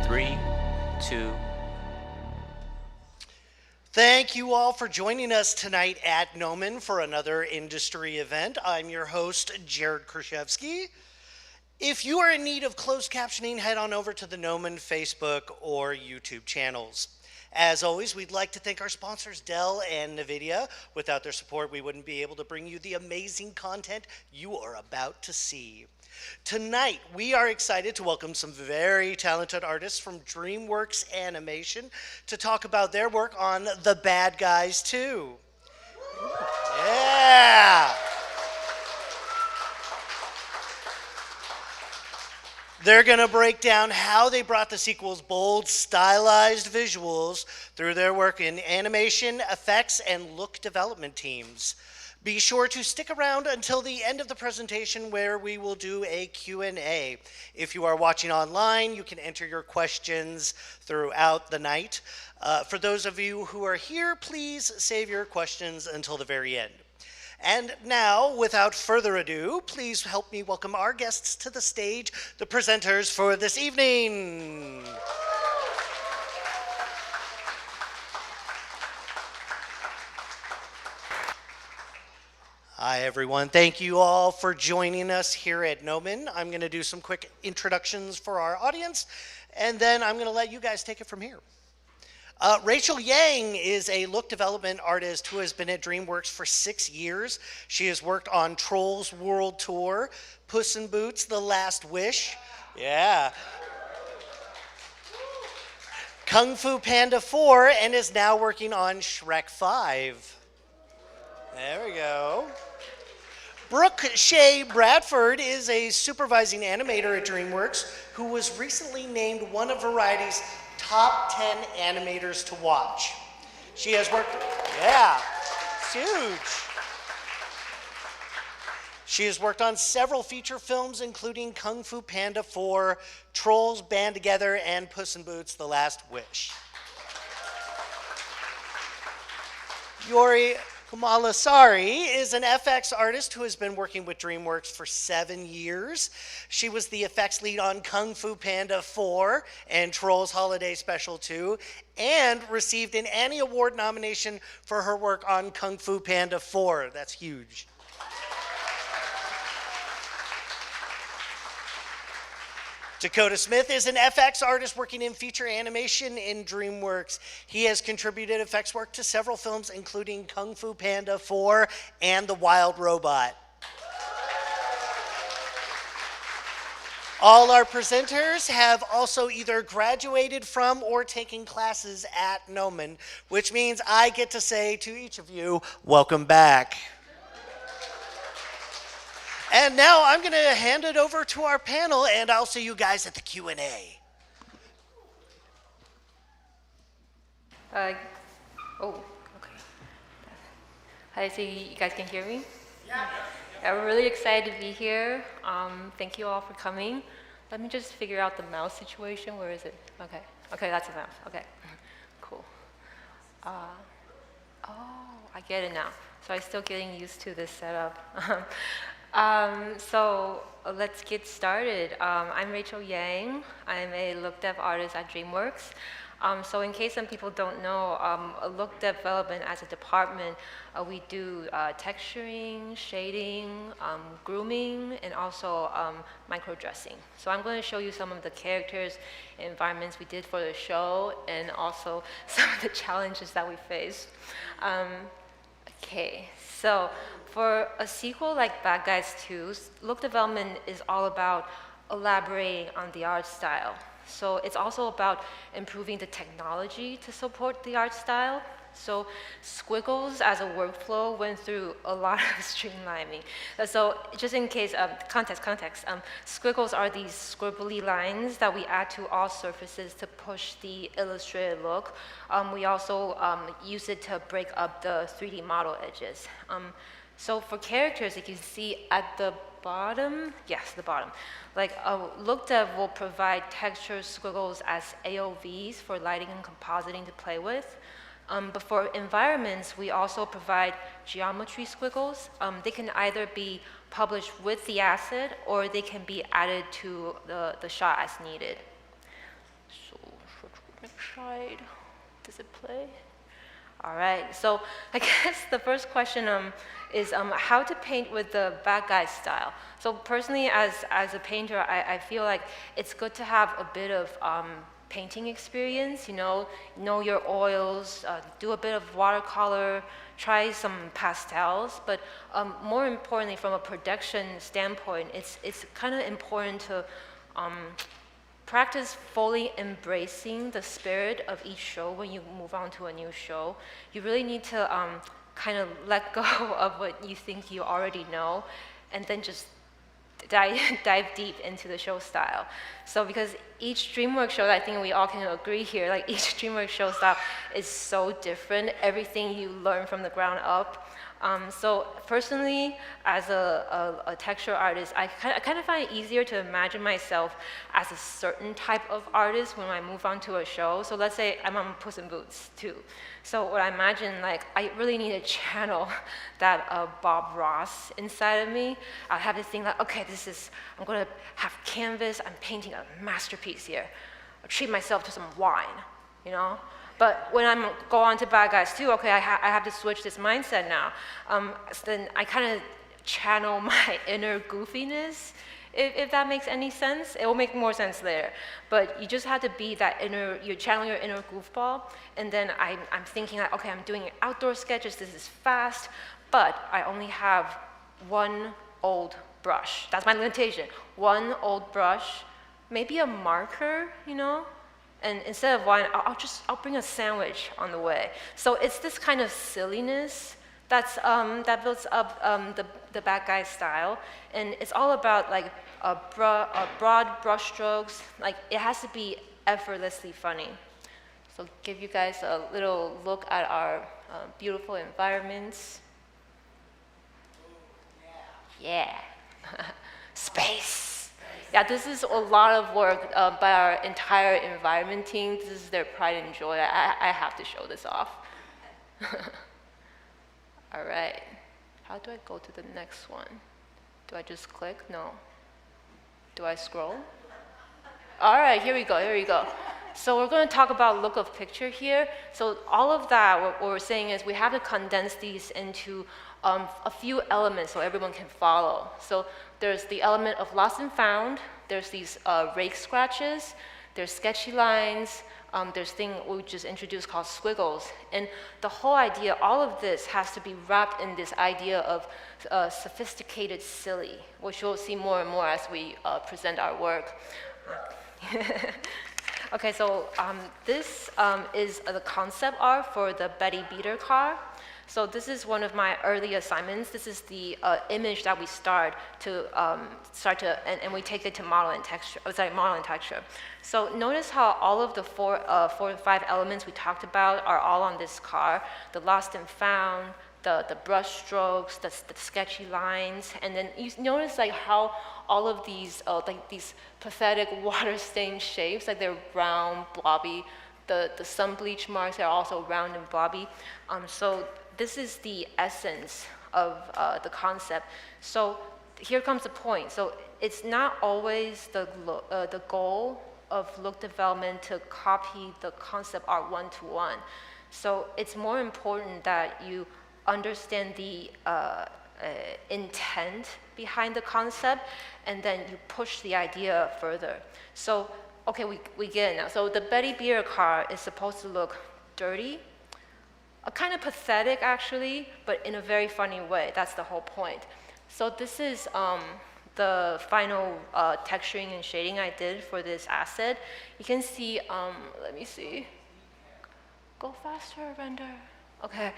3, 2. Thank you all for joining us tonight at Gnomon for another industry event. I'm your host, Jared Krzyzewski. If you are in need of closed captioning, head on over to the Gnomon Facebook or YouTube channels. As always, we'd like to thank our sponsors, Dell and NVIDIA. Without their support, we wouldn't be able to bring you the amazing content you are about to see. Tonight, we are excited to welcome some very talented artists from DreamWorks Animation to talk about their work on The Bad Guys 2. Yeah! They're going to break down how they brought the sequel's bold, stylized visuals through their work in animation, effects, and look development teams. Be sure to stick around until the end of the presentation where we will do a Q&A. If you are watching online, you can enter your questions throughout the night. For those of you who are here, please save your questions until the very end. And now, without further ado, please help me welcome our guests to the stage, the presenters for this evening. Hi, everyone. Thank you all for joining us here at Gnomon. I'm going to do some quick introductions for our audience, and then I'm going to let you guys take it from here. Rachael Yang is a look development artist who has been at DreamWorks for 6 years. She has worked on Trolls World Tour, Puss in Boots: The Last Wish, Kung Fu Panda 4, and is now working on Shrek 5. There we go. Brooke Shay Bradford is a supervising animator at DreamWorks who was recently named one of Variety's top 10 animators to watch. She has worked, it's huge. She has worked on several feature films, including Kung Fu Panda 4, Trolls Band Together, and Puss in Boots: The Last Wish. Yori Kumalasari is an FX artist who has been working with DreamWorks for 7 years. She was the effects lead on Kung Fu Panda 4 and Trolls Holiday Special 2, and received an Annie Award nomination for her work on Kung Fu Panda 4. That's huge. Dakota Smith is an FX artist working in feature animation in DreamWorks. He has contributed effects work to several films, including Kung Fu Panda 4 and The Wild Robot. All our presenters have also either graduated from or taken classes at Gnomon, which means I get to say to each of you, welcome back. And now I'm going to hand it over to our panel, and I'll see you guys at the Q&A. Okay. Hi, so you guys can hear me? Yeah. We're really excited to be here. Thank you all for coming. Let me just figure out the mouse situation. Where is it? Okay, that's the mouse. Okay, cool. I get it now. So I'm still getting used to this setup. So let's get started. I'm Rachael Yang. I'm a look dev artist at DreamWorks. So in case some people don't know, look development as a department, we do texturing, shading, grooming, and also micro-dressing. So I'm going to show you some of the characters and environments we did for the show, and also some of the challenges that we faced. Okay, so for a sequel like Bad Guys 2, look development is all about elaborating on the art style. So it's also about improving the technology to support the art style. So squiggles as a workflow went through a lot of streamlining. So just in case of context, squiggles are these scribbly lines that we add to all surfaces to push the illustrated look. We also use it to break up the 3D model edges. So for characters, you can see at the bottom, yes, the bottom. Like look dev will provide texture squiggles as AOVs for lighting and compositing to play with. But for environments, we also provide geometry squiggles. They can either be published with the asset or they can be added to the shot as needed. So tried. Does it play? All right, so I guess the first question is how to paint with the bad guy style. So personally, as a painter, I feel like it's good to have a bit of painting experience, know your oils, do a bit of watercolor, try some pastels, but more importantly, from a production standpoint, it's kind of important to practice fully embracing the spirit of each show when you move on to a new show. You really need to kind of let go of what you think you already know, and then just dive deep into the show style. So because each DreamWorks show, I think we all can agree here, like each DreamWorks show style is so different, everything you learn from the ground up. So personally, as a texture artist, I kind of find it easier to imagine myself as a certain type of artist when I move on to a show. So let's say I'm on Puss in Boots too. So what I imagine, like, I really need to channel that Bob Ross inside of me. I have this thing like, okay, I'm gonna have canvas, I'm painting a masterpiece here. I'll treat myself to some wine, But when I go on to Bad Guys 2, okay, I have to switch this mindset now. So then I kind of channel my inner goofiness, if that makes any sense. It will make more sense later. But you just have to be you're channeling your inner goofball, and then I'm thinking like, okay, I'm doing outdoor sketches, this is fast, but I only have one old brush. That's my limitation. One old brush, maybe a marker, And instead of wine, I'll bring a sandwich on the way. So it's this kind of silliness that builds up the bad guy style, and it's all about like broad brushstrokes. Like it has to be effortlessly funny. So give you guys a little look at our beautiful environments. Yeah, space. Yeah, this is a lot of work by our entire environment team. This is their pride and joy. I have to show this off. All right. How do I go to the next one? Do I just click? No. Do I scroll? All right, here we go. So we're going to talk about look of picture here. So all of that, what we're saying is we have to condense these into a few elements so everyone can follow. So there's the element of lost and found, there's these rake scratches, there's sketchy lines, there's thing we just introduced called squiggles. And the whole idea, all of this has to be wrapped in this idea of sophisticated silly, which you'll see more and more as we present our work. Okay, so this is the concept art for the Betty Beater car. So this is one of my early assignments. This is the image that we start to and we take it to model and texture. So notice how all of the four to five elements we talked about are all on this car: the lost and found, the brush strokes, the sketchy lines, and then you notice like how all of these like these pathetic water-stained shapes, like they're round, blobby. The sun bleach marks are also round and blobby. So this is the essence of the concept. So here comes the point. So it's not always the goal of look development to copy the concept art one-to-one. So it's more important that you understand the intent behind the concept, and then you push the idea further. So, okay, we get it now. So the Betty Beater car is supposed to look dirty, kind of pathetic actually, but in a very funny way. That's the whole point. So this is the final texturing and shading I did for this asset. You can see, let me see. Go faster, render. Okay,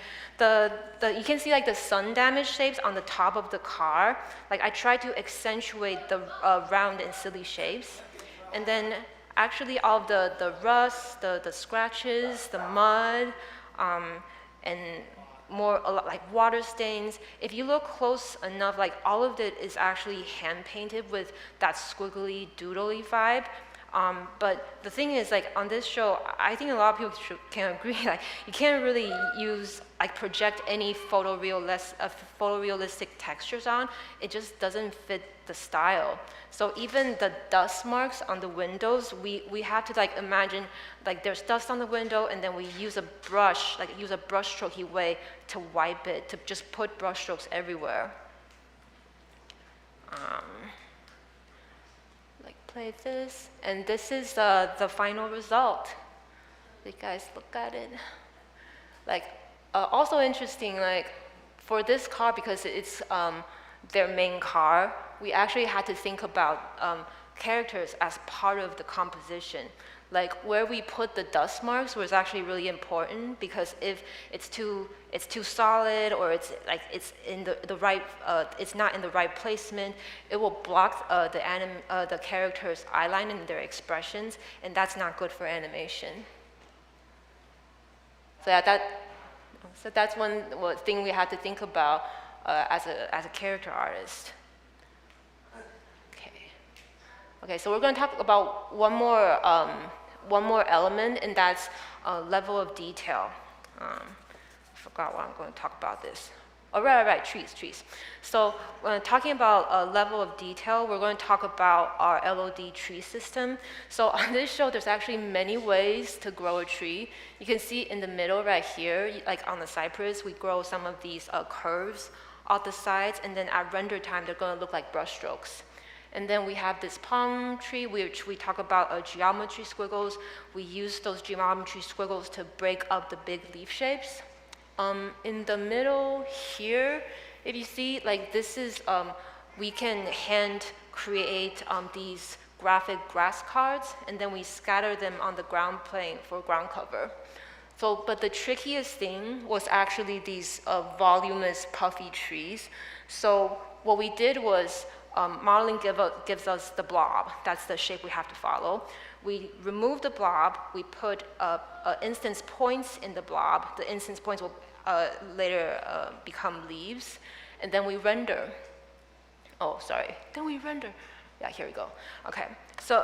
you can see like the sun damage shapes on the top of the car. Like I tried to accentuate the round and silly shapes. And then actually all of the rust, the scratches, the mud, and more like water stains. If you look close enough, like all of it is actually hand painted with that squiggly, doodly vibe. But the thing is, like on this show, I think a lot of people can agree, like you can't really use, like project any photorealistic textures on. It just doesn't fit the style. So even the dust marks on the windows, we have to like imagine, like there's dust on the window, and then we use a brush, like use a brush strokey way to wipe it, to just put brush strokes everywhere. Play this, and this is the final result. You guys look at it. Like, also interesting, like for this car, because it's their main car, we actually had to think about characters as part of the composition. Like where we put the dust marks was actually really important, because if it's too solid, or it's like it's in the right it's not in the right placement, it will block the characters' eyeline and their expressions, and that's not good for animation. So that's one thing we had to think about as a character artist. Okay, so we're going to talk about one more element, and that's level of detail. I forgot what I'm going to talk about this. Oh, right, trees. So when talking about level of detail, we're going to talk about our LOD tree system. So on this show, there's actually many ways to grow a tree. You can see in the middle right here, like on the cypress, we grow some of these curves off the sides, and then at render time, they're going to look like brush strokes. And then we have this palm tree, which we talk about geometry squiggles. We use those geometry squiggles to break up the big leaf shapes. In the middle here, if you see, like this is, we can hand create these graphic grass cards, and then we scatter them on the ground plane for ground cover. So, but the trickiest thing was actually these voluminous puffy trees. So what we did was, modeling gives us the blob. That's the shape we have to follow. We remove the blob. We put instance points in the blob. The instance points will later become leaves. And then we render. Oh, sorry. Then we render. Yeah, here we go. Okay. So,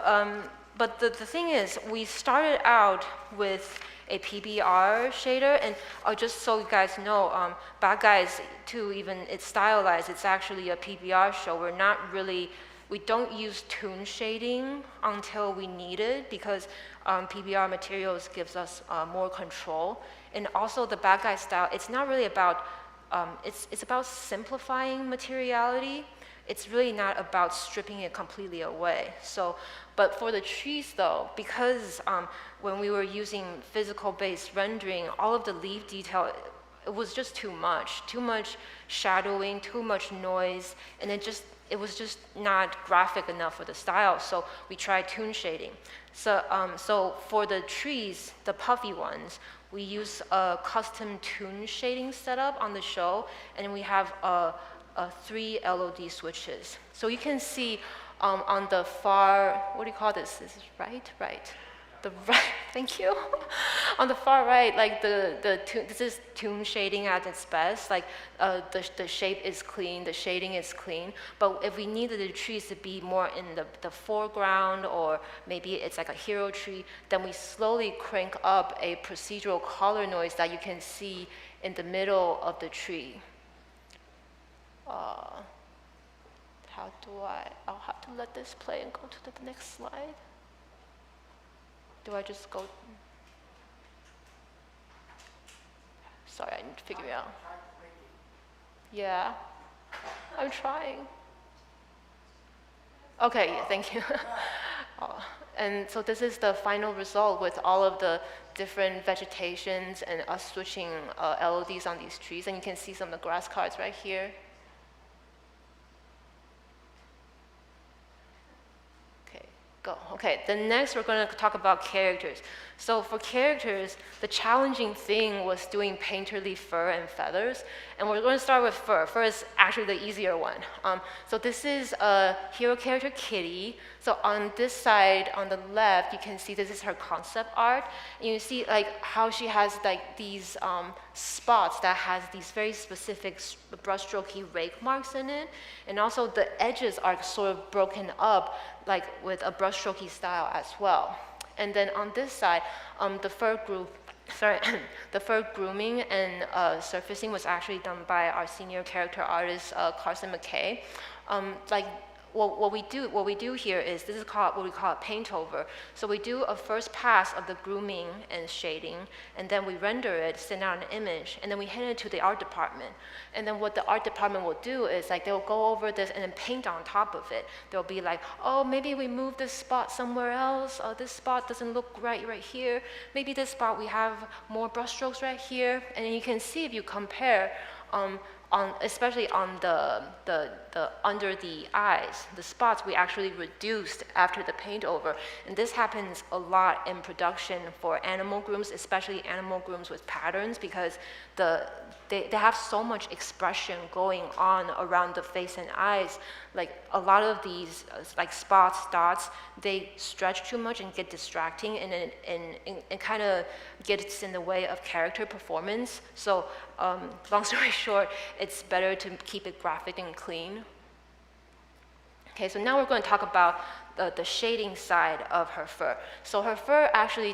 but the thing is, we started out with a PBR shader, and just so you guys know, Bad Guys 2, even it's stylized, it's actually a PBR show. We don't use toon shading until we need it, because PBR materials gives us more control. And also the Bad Guy style, it's not really about, it's about simplifying materiality. It's really not about stripping it completely away. So, but for the trees though, because when we were using physical-based rendering, all of the leaf detail, it was just too much shadowing, too much noise, and it was just not graphic enough for the style. So we tried toon shading. So, so for the trees, the puffy ones, we use a custom toon shading setup on the show, and we have 3 LOD switches. So you can see on the far, what do you call this? This is right? Right. The right, thank you. On the far right, like this is toon shading at its best. Like the shape is clean, the shading is clean. But if we needed the trees to be more in the foreground, or maybe it's like a hero tree, then we slowly crank up a procedural color noise that you can see in the middle of the tree. I'll have to let this play and go to the next slide. Do I just go? Sorry, I need to figure it out. Yeah, I'm trying. Okay, yeah, thank you. And so this is the final result with all of the different vegetations and us switching LODs on these trees. And you can see some of the grass cards right here. Okay, then next we're going to talk about characters. So for characters, the challenging thing was doing painterly fur and feathers. And we're going to start with fur. Fur is actually the easier one. So this is a hero character, Kitty. So on this side, on the left, you can see this is her concept art. And you see like how she has like these spots that has these very specific brushstrokey rake marks in it. And also the edges are sort of broken up like with a brushstrokey style as well. And then on this side, the fur grooming and surfacing was actually done by our senior character artist, Carson McKay. Like what we do here is, this is called what we call a paint over. So we do a first pass of the grooming and shading, and then we render it, send out an image, and then we hand it to the art department. And then what the art department will do is like they'll go over this and then paint on top of it. They'll be like, oh, maybe we move this spot somewhere else. This spot doesn't look right here. Maybe this spot we have more brushstrokes right here. And then you can see if you compare especially on the under the eyes, the spots we actually reduced after the paint over. And this happens a lot in production for animal grooms, especially animal grooms with patterns, because they have so much expression going on around the face and eyes. Like a lot of these like spots, dots, they stretch too much and get distracting, and it kind of gets in the way of character performance. So long story short, it's better to keep it graphic and clean. Okay, so now we're going to talk about the shading side of her fur. So her fur actually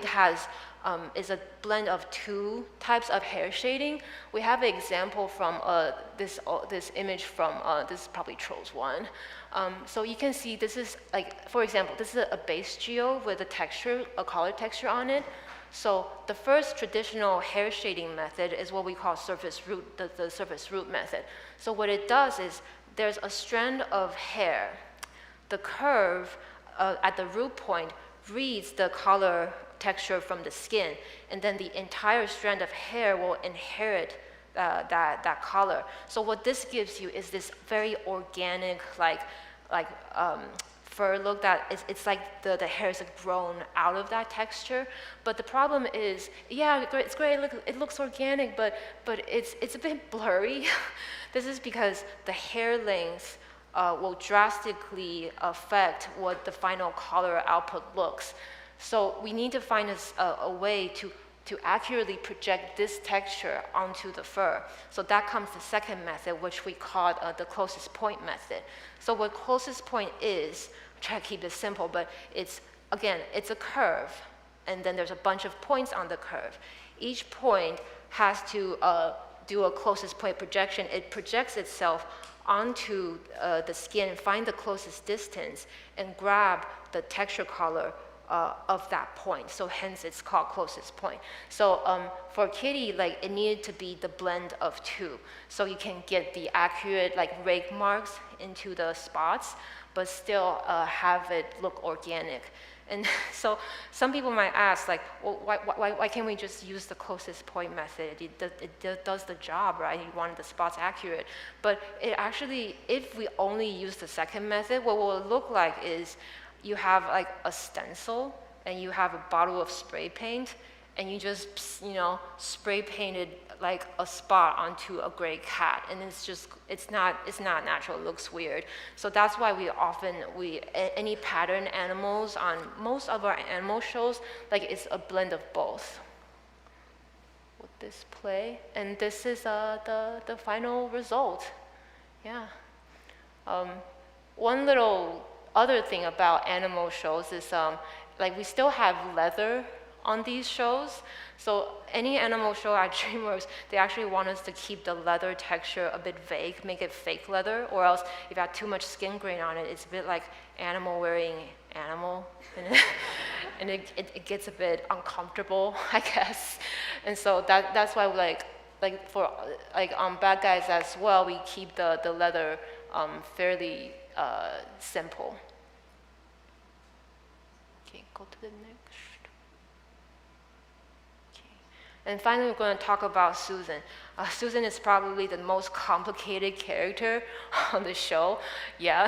is a blend of two types of hair shading. We have an example from this image from, this is probably Trolls 1. So you can see this is like, for example, this is a base geo with a color texture on it. So the first traditional hair shading method is what we call surface root, the surface root method. So what it does is there's a strand of hair. The curve at the root point reads the color texture from the skin, and then the entire strand of hair will inherit that color. So what this gives you is this very organic, like fur look that it's like the hairs have grown out of that texture. But the problem is, yeah, it's great, it looks organic, but it's a bit blurry. This is because the hair length will drastically affect what the final color output looks. So we need to find a way to accurately project this texture onto the fur. So that comes the second method, which we call the closest point method. So what closest point is, try to keep it simple, but it's a curve, and then there's a bunch of points on the curve. Each point has to do a closest point projection. It projects itself onto the skin, find the closest distance, and grab the texture color of that point. So hence it's called closest point. So for Kitty, like it needed to be the blend of two. So you can get the accurate like rake marks into the spots, but still have it look organic. And so some people might ask, like, well, why can't we just use the closest point method? It does the job, right? You want the spots accurate. But it actually, if we only use the second method, what will it look like is you have like a stencil and you have a bottle of spray paint, and you just, spray painted like a spot onto a gray cat, and it's not natural, it looks weird. So that's why any pattern animals on most of our animal shows, like it's a blend of both. With this play, and this is the final result. Yeah. One little other thing about animal shows is like we still have leather on these shows. So any animal show at DreamWorks, they actually want us to keep the leather texture a bit vague, make it fake leather, or else if you have too much skin grain on it, it's a bit like animal wearing animal, and it gets a bit uncomfortable, I guess. And so that's why like for on bad guys as well, we keep the leather fairly simple. Okay, go to the next. And finally, we're going to talk about Susan. Susan is probably the most complicated character on the show. Yeah,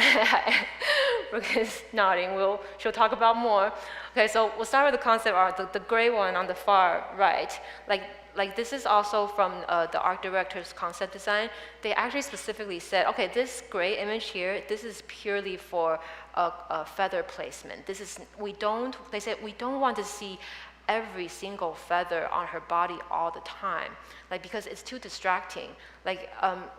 Brooke is nodding. She'll talk about more. Okay, so we'll start with the concept art, the gray one on the far right. Like this is also from the art director's concept design. They actually specifically said, okay, this gray image here, this is purely for a feather placement. They said we don't want to see every single feather on her body all the time, like because it's too distracting. Like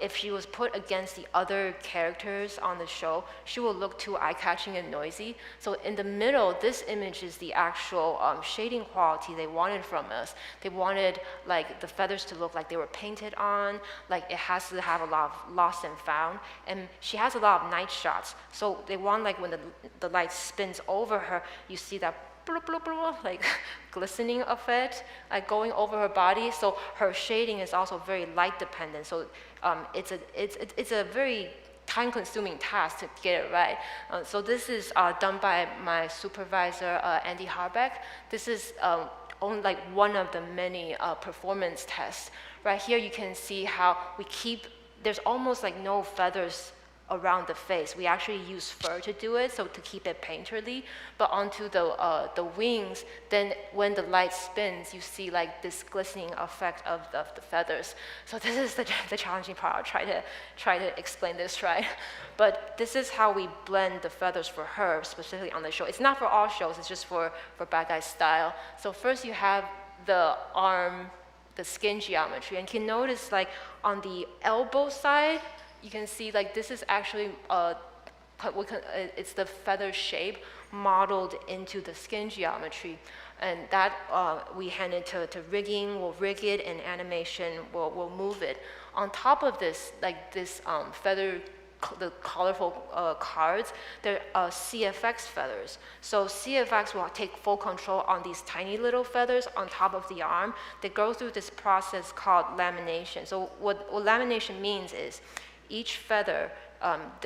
if she was put against the other characters on the show, she will look too eye-catching and noisy. So in the middle, this image is the actual shading quality they wanted from us. They wanted like the feathers to look like they were painted on, like it has to have a lot of lost and found. And she has a lot of night shots. So they want like when the light spins over her, you see that bloop, bloop, bloop, like glistening effect, like going over her body. So her shading is also very light dependent. So it's a very time-consuming task to get it right. So this is done by my supervisor, Andy Harbeck. This is only like one of the many performance tests. Right here you can see how we keep, there's almost like no feathers around the face. We actually use fur to do it, so to keep it painterly. But onto the wings, then when the light spins, you see like this glistening effect of the feathers. So this is the challenging part. I'll try to explain this right. But this is how we blend the feathers for her, specifically on the show. It's not for all shows, it's just for Bad Guys Style. So first you have the arm, the skin geometry, and you can notice like on the elbow side, you can see like this is actually, it's the feather shape modeled into the skin geometry. And that we hand it to rigging, we'll rig it, and animation, we'll move it. On top of this, like this feather, the colorful cards, they're CFX feathers. So CFX will take full control on these tiny little feathers on top of the arm. They go through this process called lamination. So what lamination means is each feather,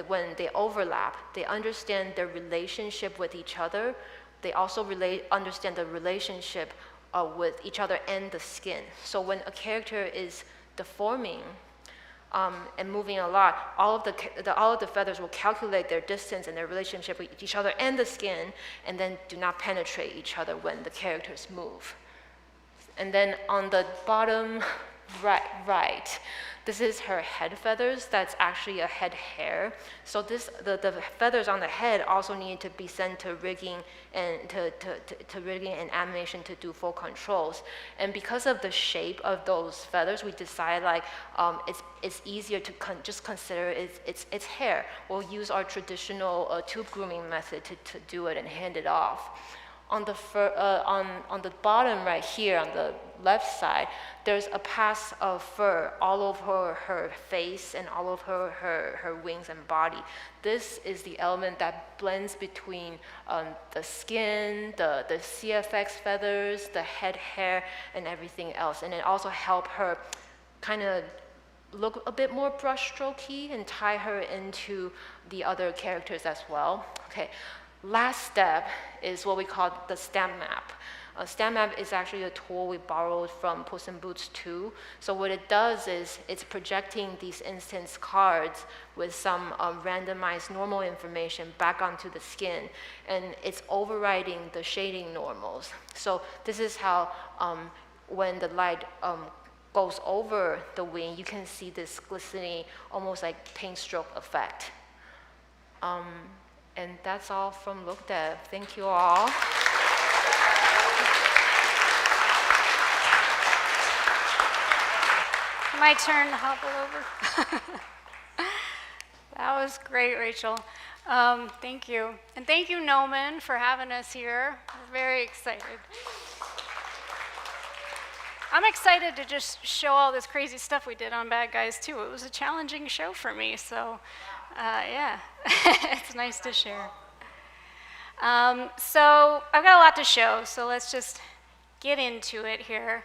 when they overlap, they understand their relationship with each other. They also understand the relationship with each other and the skin. So when a character is deforming and moving a lot, all of the feathers will calculate their distance and their relationship with each other and the skin, and then do not penetrate each other when the characters move. And then on the bottom right, this is her head feathers. That's actually a head hair. So the feathers on the head also need to be sent to rigging and to rigging and animation to do full controls. And because of the shape of those feathers, we decide like it's easier to just consider it's hair. We'll use our traditional tube grooming method to do it and hand it off. On the bottom right here, on the left side, there's a pass of fur all over her face and all over her wings and body. This is the element that blends between the skin, the CFX feathers, the head hair, and everything else. And it also helps her kind of look a bit more brushstrokey and tie her into the other characters as well. Okay. Last step is what we call the stamp map. A stamp map is actually a tool we borrowed from Puss in Boots 2. So what it does is it's projecting these instance cards with some randomized normal information back onto the skin, and it's overriding the shading normals. So this is how when the light goes over the wing, you can see this glistening, almost like paint stroke effect. And that's all from Look Dev. Thank you all. My turn to hobble over. That was great, Rachel. Thank you. And thank you, Gnomon, for having us here. I'm very excited. I'm excited to just show all this crazy stuff we did on Bad Guys 2. It was a challenging show for me, so yeah, it's nice to share. So I've got a lot to show, so let's just get into it here.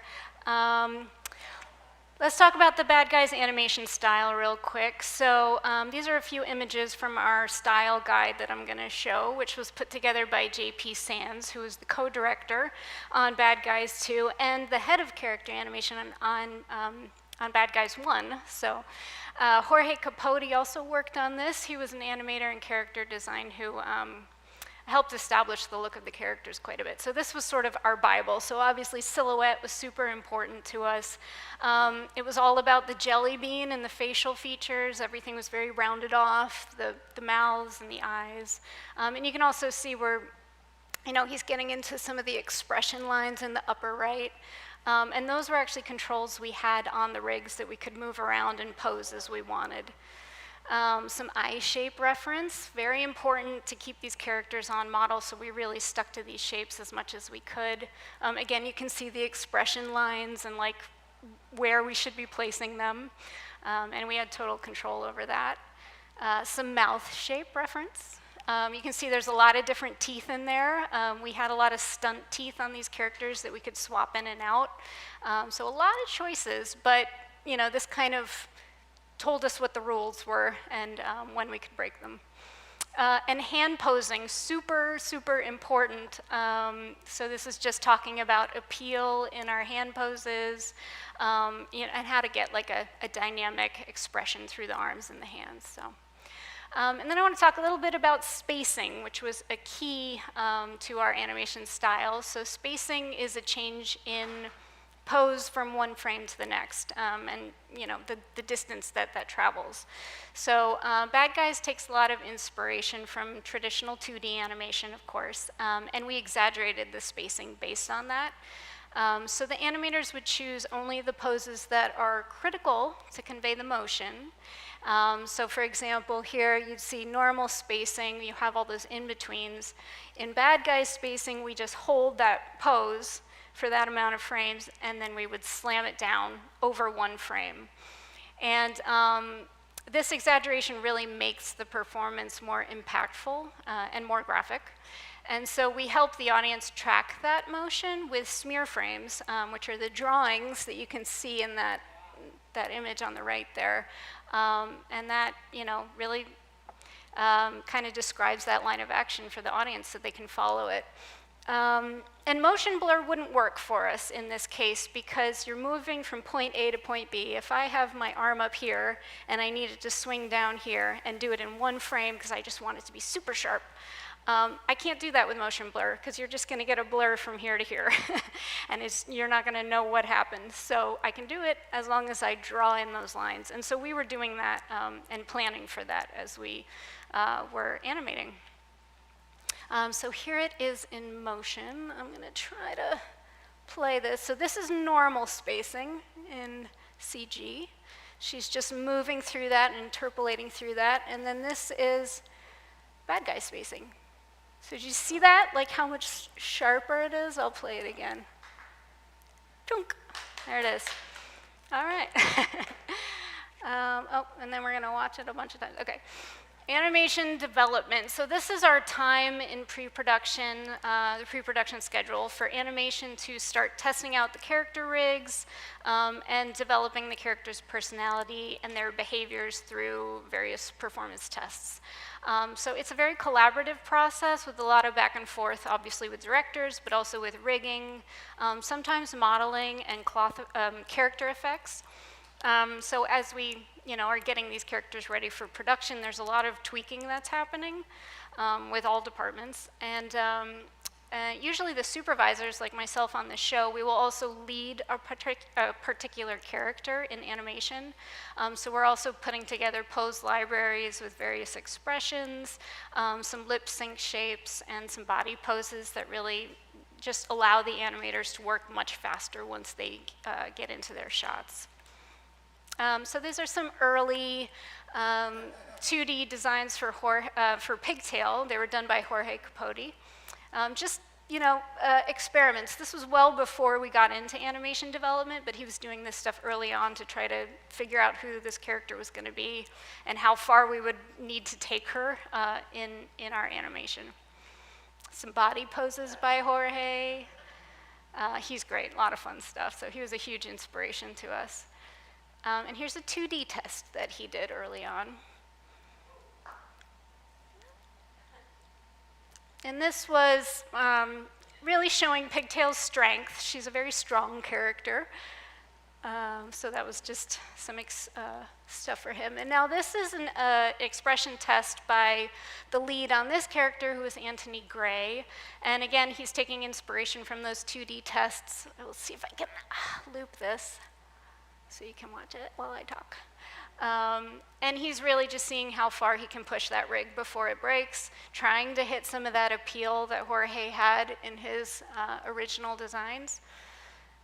Let's talk about the Bad Guys animation style real quick. So these are a few images from our style guide that I'm going to show, which was put together by J.P. Sands, who is the co-director on Bad Guys 2 and the head of character animation on Bad Guys 1. So Jorge Capote also worked on this. He was an animator and character design who helped establish the look of the characters quite a bit. So this was sort of our Bible. So obviously silhouette was super important to us. It was all about the jelly bean and the facial features. Everything was very rounded off, the mouths and the eyes. And you can also see we're He's getting into some of the expression lines in the upper right. And those were actually controls we had on the rigs that we could move around and pose as we wanted. Some eye shape reference, very important to keep these characters on model, so we really stuck to these shapes as much as we could. Again, you can see the expression lines and like where we should be placing them, and we had total control over that. Some mouth shape reference. You can see there's a lot of different teeth in there. We had a lot of stunt teeth on these characters that we could swap in and out. So a lot of choices, but this kind of told us what the rules were and when we could break them. And hand posing, super, super important. So this is just talking about appeal in our hand poses, and how to get like a dynamic expression through the arms and the hands. So. And then I want to talk a little bit about spacing, which was a key to our animation style. So spacing is a change in pose from one frame to the next, and the distance that travels. So Bad Guys takes a lot of inspiration from traditional 2D animation, of course, and we exaggerated the spacing based on that. So the animators would choose only the poses that are critical to convey the motion. So for example, here you'd see normal spacing, you have all those in-betweens. In Bad Guys spacing, we just hold that pose for that amount of frames, and then we would slam it down over one frame. And this exaggeration really makes the performance more impactful and more graphic. And so we help the audience track that motion with smear frames, which are the drawings that you can see in that image on the right there. And that, really kind of describes that line of action for the audience so they can follow it. And motion blur wouldn't work for us in this case because you're moving from point A to point B. If I have my arm up here and I needed to swing down here and do it in one frame because I just want it to be super sharp, I can't do that with motion blur because you're just going to get a blur from here to here, and you're not going to know what happened. So I can do it as long as I draw in those lines. And so we were doing that and planning for that as we were animating. So here it is in motion. I'm going to try to play this. So this is normal spacing in CG. She's just moving through that and interpolating through that. And then this is Bad Guy spacing. So did you see that? Like how much sharper it is? I'll play it again. Chunk. There it is. All right. And then we're going to watch it a bunch of times. Okay. Animation development. So this is our time in pre-production, the pre-production schedule for animation to start testing out the character rigs and developing the character's personality and their behaviors through various performance tests. So it's a very collaborative process with a lot of back and forth, obviously with directors, but also with rigging, sometimes modeling and cloth character effects. So as we are getting these characters ready for production, there's a lot of tweaking that's happening with all departments. And usually the supervisors, like myself on the show, we will also lead a particular character in animation. So we're also putting together pose libraries with various expressions, some lip sync shapes, and some body poses that really just allow the animators to work much faster once they get into their shots. So these are some early 2D designs for Pigtail. They were done by Jorge Capote. Just, experiments. This was well before we got into animation development, but he was doing this stuff early on to try to figure out who this character was going to be and how far we would need to take her in our animation. Some body poses by Jorge. He's great, a lot of fun stuff. So he was a huge inspiration to us. And here's a 2D test that he did early on. And this was really showing Pigtail's strength. She's a very strong character. So that was just some stuff for him. And now this is an expression test by the lead on this character, who is Anthony Gray. And again, he's taking inspiration from those 2D tests. We'll see if I can loop this so you can watch it while I talk. And he's really just seeing how far he can push that rig before it breaks, trying to hit some of that appeal that Jorge had in his original designs.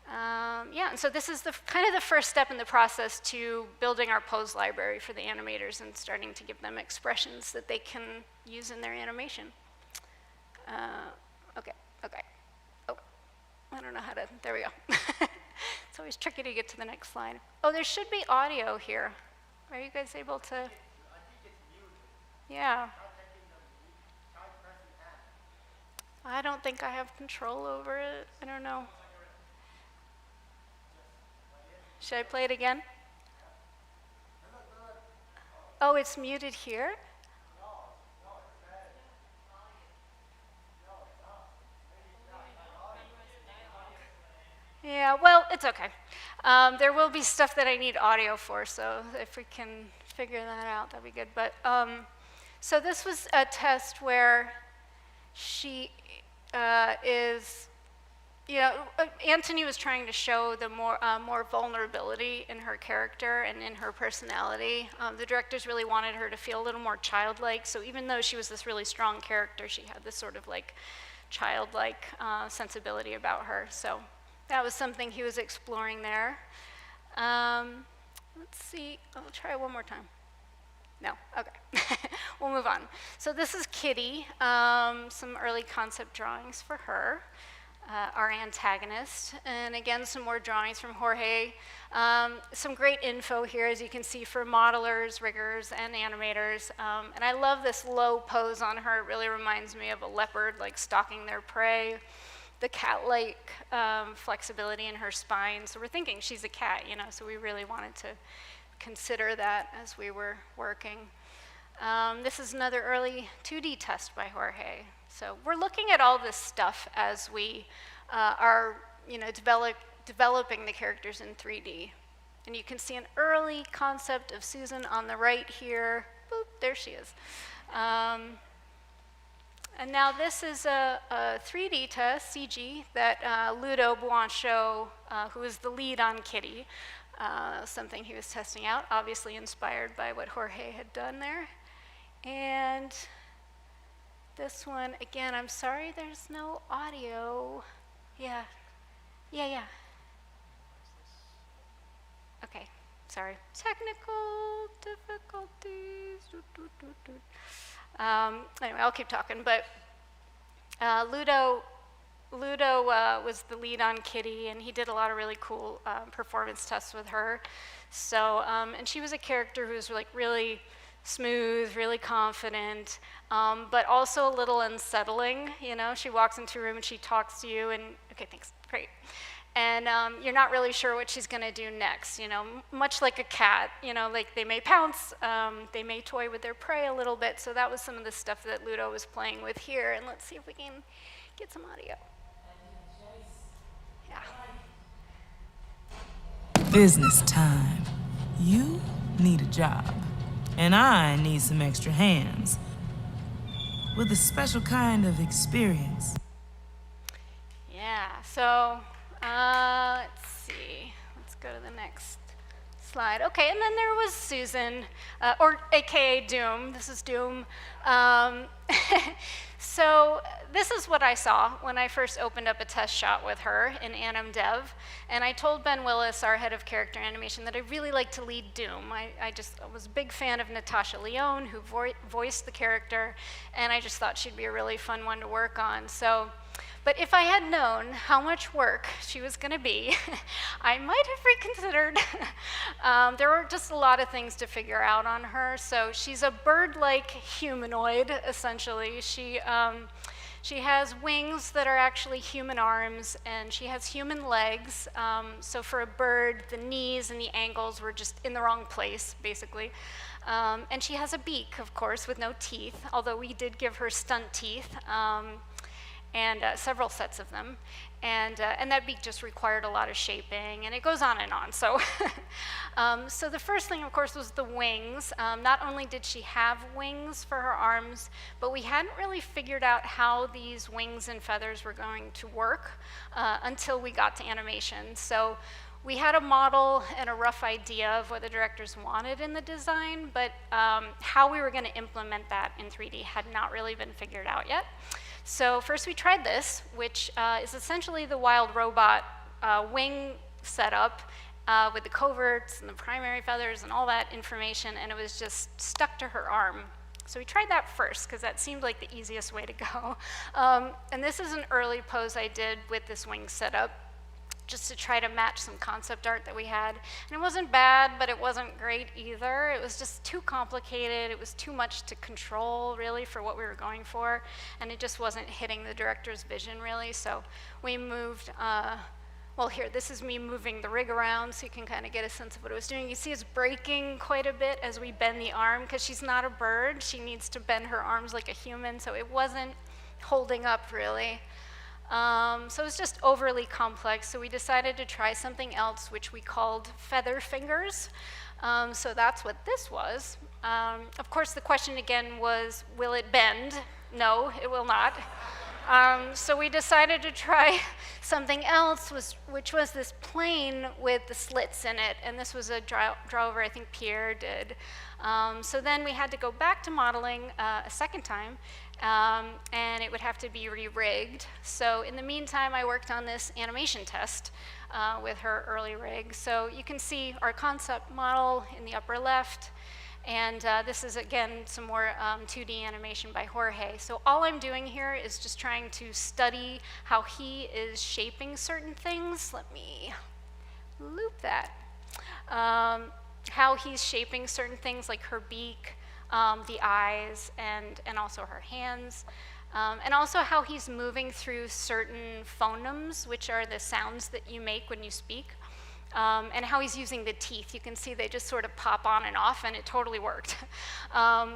Yeah, and so this is kind of the first step in the process to building our pose library for the animators and starting to give them expressions that they can use in their animation. Okay. Oh, I don't know how to, there we go. It's always tricky to get to the next slide. Oh, there should be audio here. Are you guys able to? I think it's muted. Yeah. I don't think I have control over it. I don't know. Should I play it again? Oh, it's muted here? Yeah, well, it's okay. There will be stuff that I need audio for, so if we can figure that out, that'd be good. But so this was a test where she is, Antony was trying to show the more vulnerability in her character and in her personality. The directors really wanted her to feel a little more childlike, so even though she was this really strong character, she had this sort of like childlike sensibility about her. So that was something he was exploring there. Let's see, I'll try one more time. No, okay, we'll move on. So this is Kitty, some early concept drawings for her, our antagonist. And again, some more drawings from Jorge. Some great info here, as you can see, for modelers, riggers, and animators. And I love this low pose on her. It really reminds me of a leopard, like stalking their prey. The cat-like flexibility in her spine. So we're thinking she's a cat, so we really wanted to consider that as we were working. This is another early 2D test by Jorge. So we're looking at all this stuff as we are developing the characters in 3D. And you can see an early concept of Susan on the right here. Boop, there she is. And now this is a 3D test, CG, that Ludo Blanchot, who is the lead on Kitty, something he was testing out, obviously inspired by what Jorge had done there. And this one, again, I'm sorry there's no audio. Yeah. Okay, sorry. Technical difficulties. Anyway, I'll keep talking, but Ludo was the lead on Kitty, and he did a lot of really cool performance tests with her. So, and she was a character who was like really smooth, really confident, but also a little unsettling. She walks into a room and she talks to you, and okay, thanks, great. And you're not really sure what she's going to do next, much like a cat, like they may pounce, they may toy with their prey a little bit. So that was some of the stuff that Ludo was playing with here. And let's see if we can get some audio. Yeah. Business time. You need a job, and I need some extra hands with a special kind of experience. Yeah, so let's see. Let's go to the next slide. Okay, and then there was Susan, or AKA Doom. This is Doom. So this is what I saw when I first opened up a test shot with her in Anim Dev. And I told Ben Willis, our head of character animation, that I really like to lead Doom. I was a big fan of Natasha Lyonne, who voiced the character, and I just thought she'd be a really fun one to work on. But if I had known how much work she was going to be, I might have reconsidered. There were just a lot of things to figure out on her. So she's a bird-like humanoid, essentially. She has wings that are actually human arms, and she has human legs. So for a bird, the knees and the ankles were just in the wrong place, basically. And she has a beak, of course, with no teeth, although we did give her stunt teeth. And several sets of them, and that beak just required a lot of shaping, and it goes on and on. So, so the first thing, of course, was the wings. Not only did she have wings for her arms, but we hadn't really figured out how these wings and feathers were going to work until we got to animation. So We had a model and a rough idea of what the directors wanted in the design, but how we were going to implement that in 3D had not really been figured out yet. So first we tried this, which is essentially the wild robot wing setup with the coverts and the primary feathers and all that information, and it was just stuck to her arm. So we tried that first, because that seemed like the easiest way to go. And this is an early pose I did with this wing setup, just to try to match some concept art that we had. And it wasn't bad, but it wasn't great either. It was just too complicated. It was too much to control, really, for what we were going for. And it just wasn't hitting the director's vision, really. So we moved, well, here, this is me moving the rig around so you can kind of get a sense of what it was doing. You see it's breaking quite a bit as we bend the arm, because she's not a bird. She needs to bend her arms like a human, so it wasn't holding up, really. So it was just overly complex, so we decided to try something else, which we called feather fingers. So that's what this was. Of course, the question again was, will it bend? No, it will not. So we decided to try something else, which was this plane with the slits in it, and this was a drawover I think Pierre did. So then we had to go back to modeling a second time, and it would have to be re-rigged. So in the meantime, I worked on this animation test with her early rig. So you can see our concept model in the upper left, and this is, again, some more 2D animation by Jorge. So all I'm doing here is just trying to study how he is shaping certain things. Let me loop that. How he's shaping certain things like her beak, the eyes, and also her hands. And also how he's moving through certain phonemes, which are the sounds that you make when you speak. And how he's using the teeth. You can see they just sort of pop on and off, and it totally worked.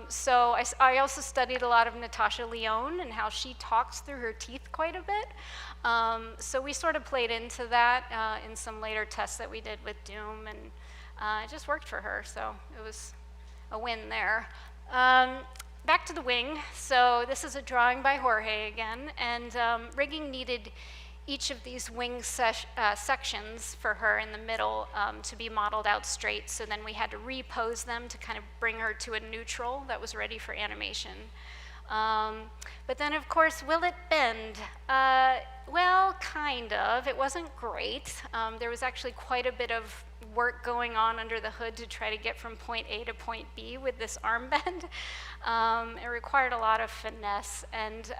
So I also studied a lot of Natasha Lyonne and how she talks through her teeth quite a bit. So we sort of played into that in some later tests that we did with Doom, and it just worked for her, so it was a win there. Back to the wing. So this is a drawing by Jorge again, and rigging needed each of these wing sections for her in the middle to be modeled out straight, so then we had to repose them to kind of bring her to a neutral that was ready for animation. But then, of course, will it bend? Well, kind of. It wasn't great. There was actually quite a bit of work going on under the hood to try to get from point A to point B with this arm bend. It required a lot of finesse, and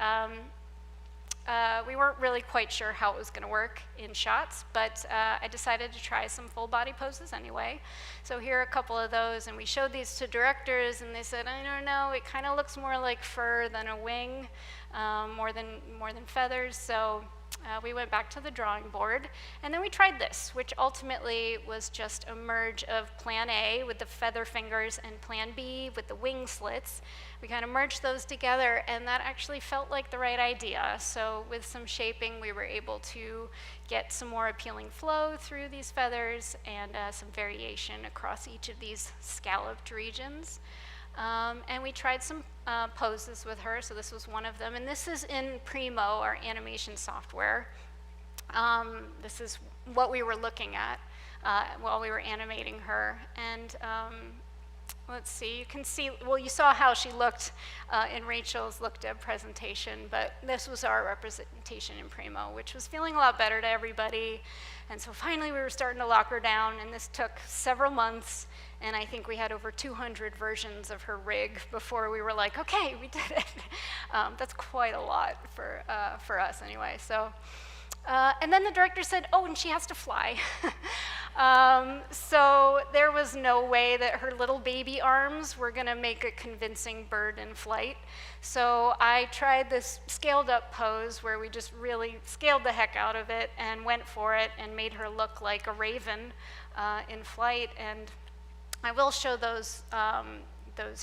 we weren't really quite sure how it was going to work in shots, but I decided to try some full body poses anyway. So here are a couple of those, and we showed these to directors, and they said, I don't know, it kind of looks more like fur than a wing, more than feathers. So we went back to the drawing board, and then we tried this, which ultimately was just a merge of Plan A with the feather fingers and Plan B with the wing slits. We kind of merged those together, and that actually felt like the right idea. So with some shaping, we were able to get some more appealing flow through these feathers and some variation across each of these scalloped regions. And we tried some poses with her, so this was one of them. And this is in Primo, our animation software. This is what we were looking at while we were animating her. And let's see, you can see, well, you saw how she looked in Rachel's Look Deb presentation, but this was our representation in Primo, which was feeling a lot better to everybody. And so finally we were starting to lock her down, and this took several months, and I think we had over 200 versions of her rig before we were like, okay, we did it. That's quite a lot for us anyway. So. And then the director said, oh, and she has to fly. So there was no way that her little baby arms were going to make a convincing bird in flight. So I tried this scaled up pose where we just really scaled the heck out of it and went for it and made her look like a raven in flight. And I will show those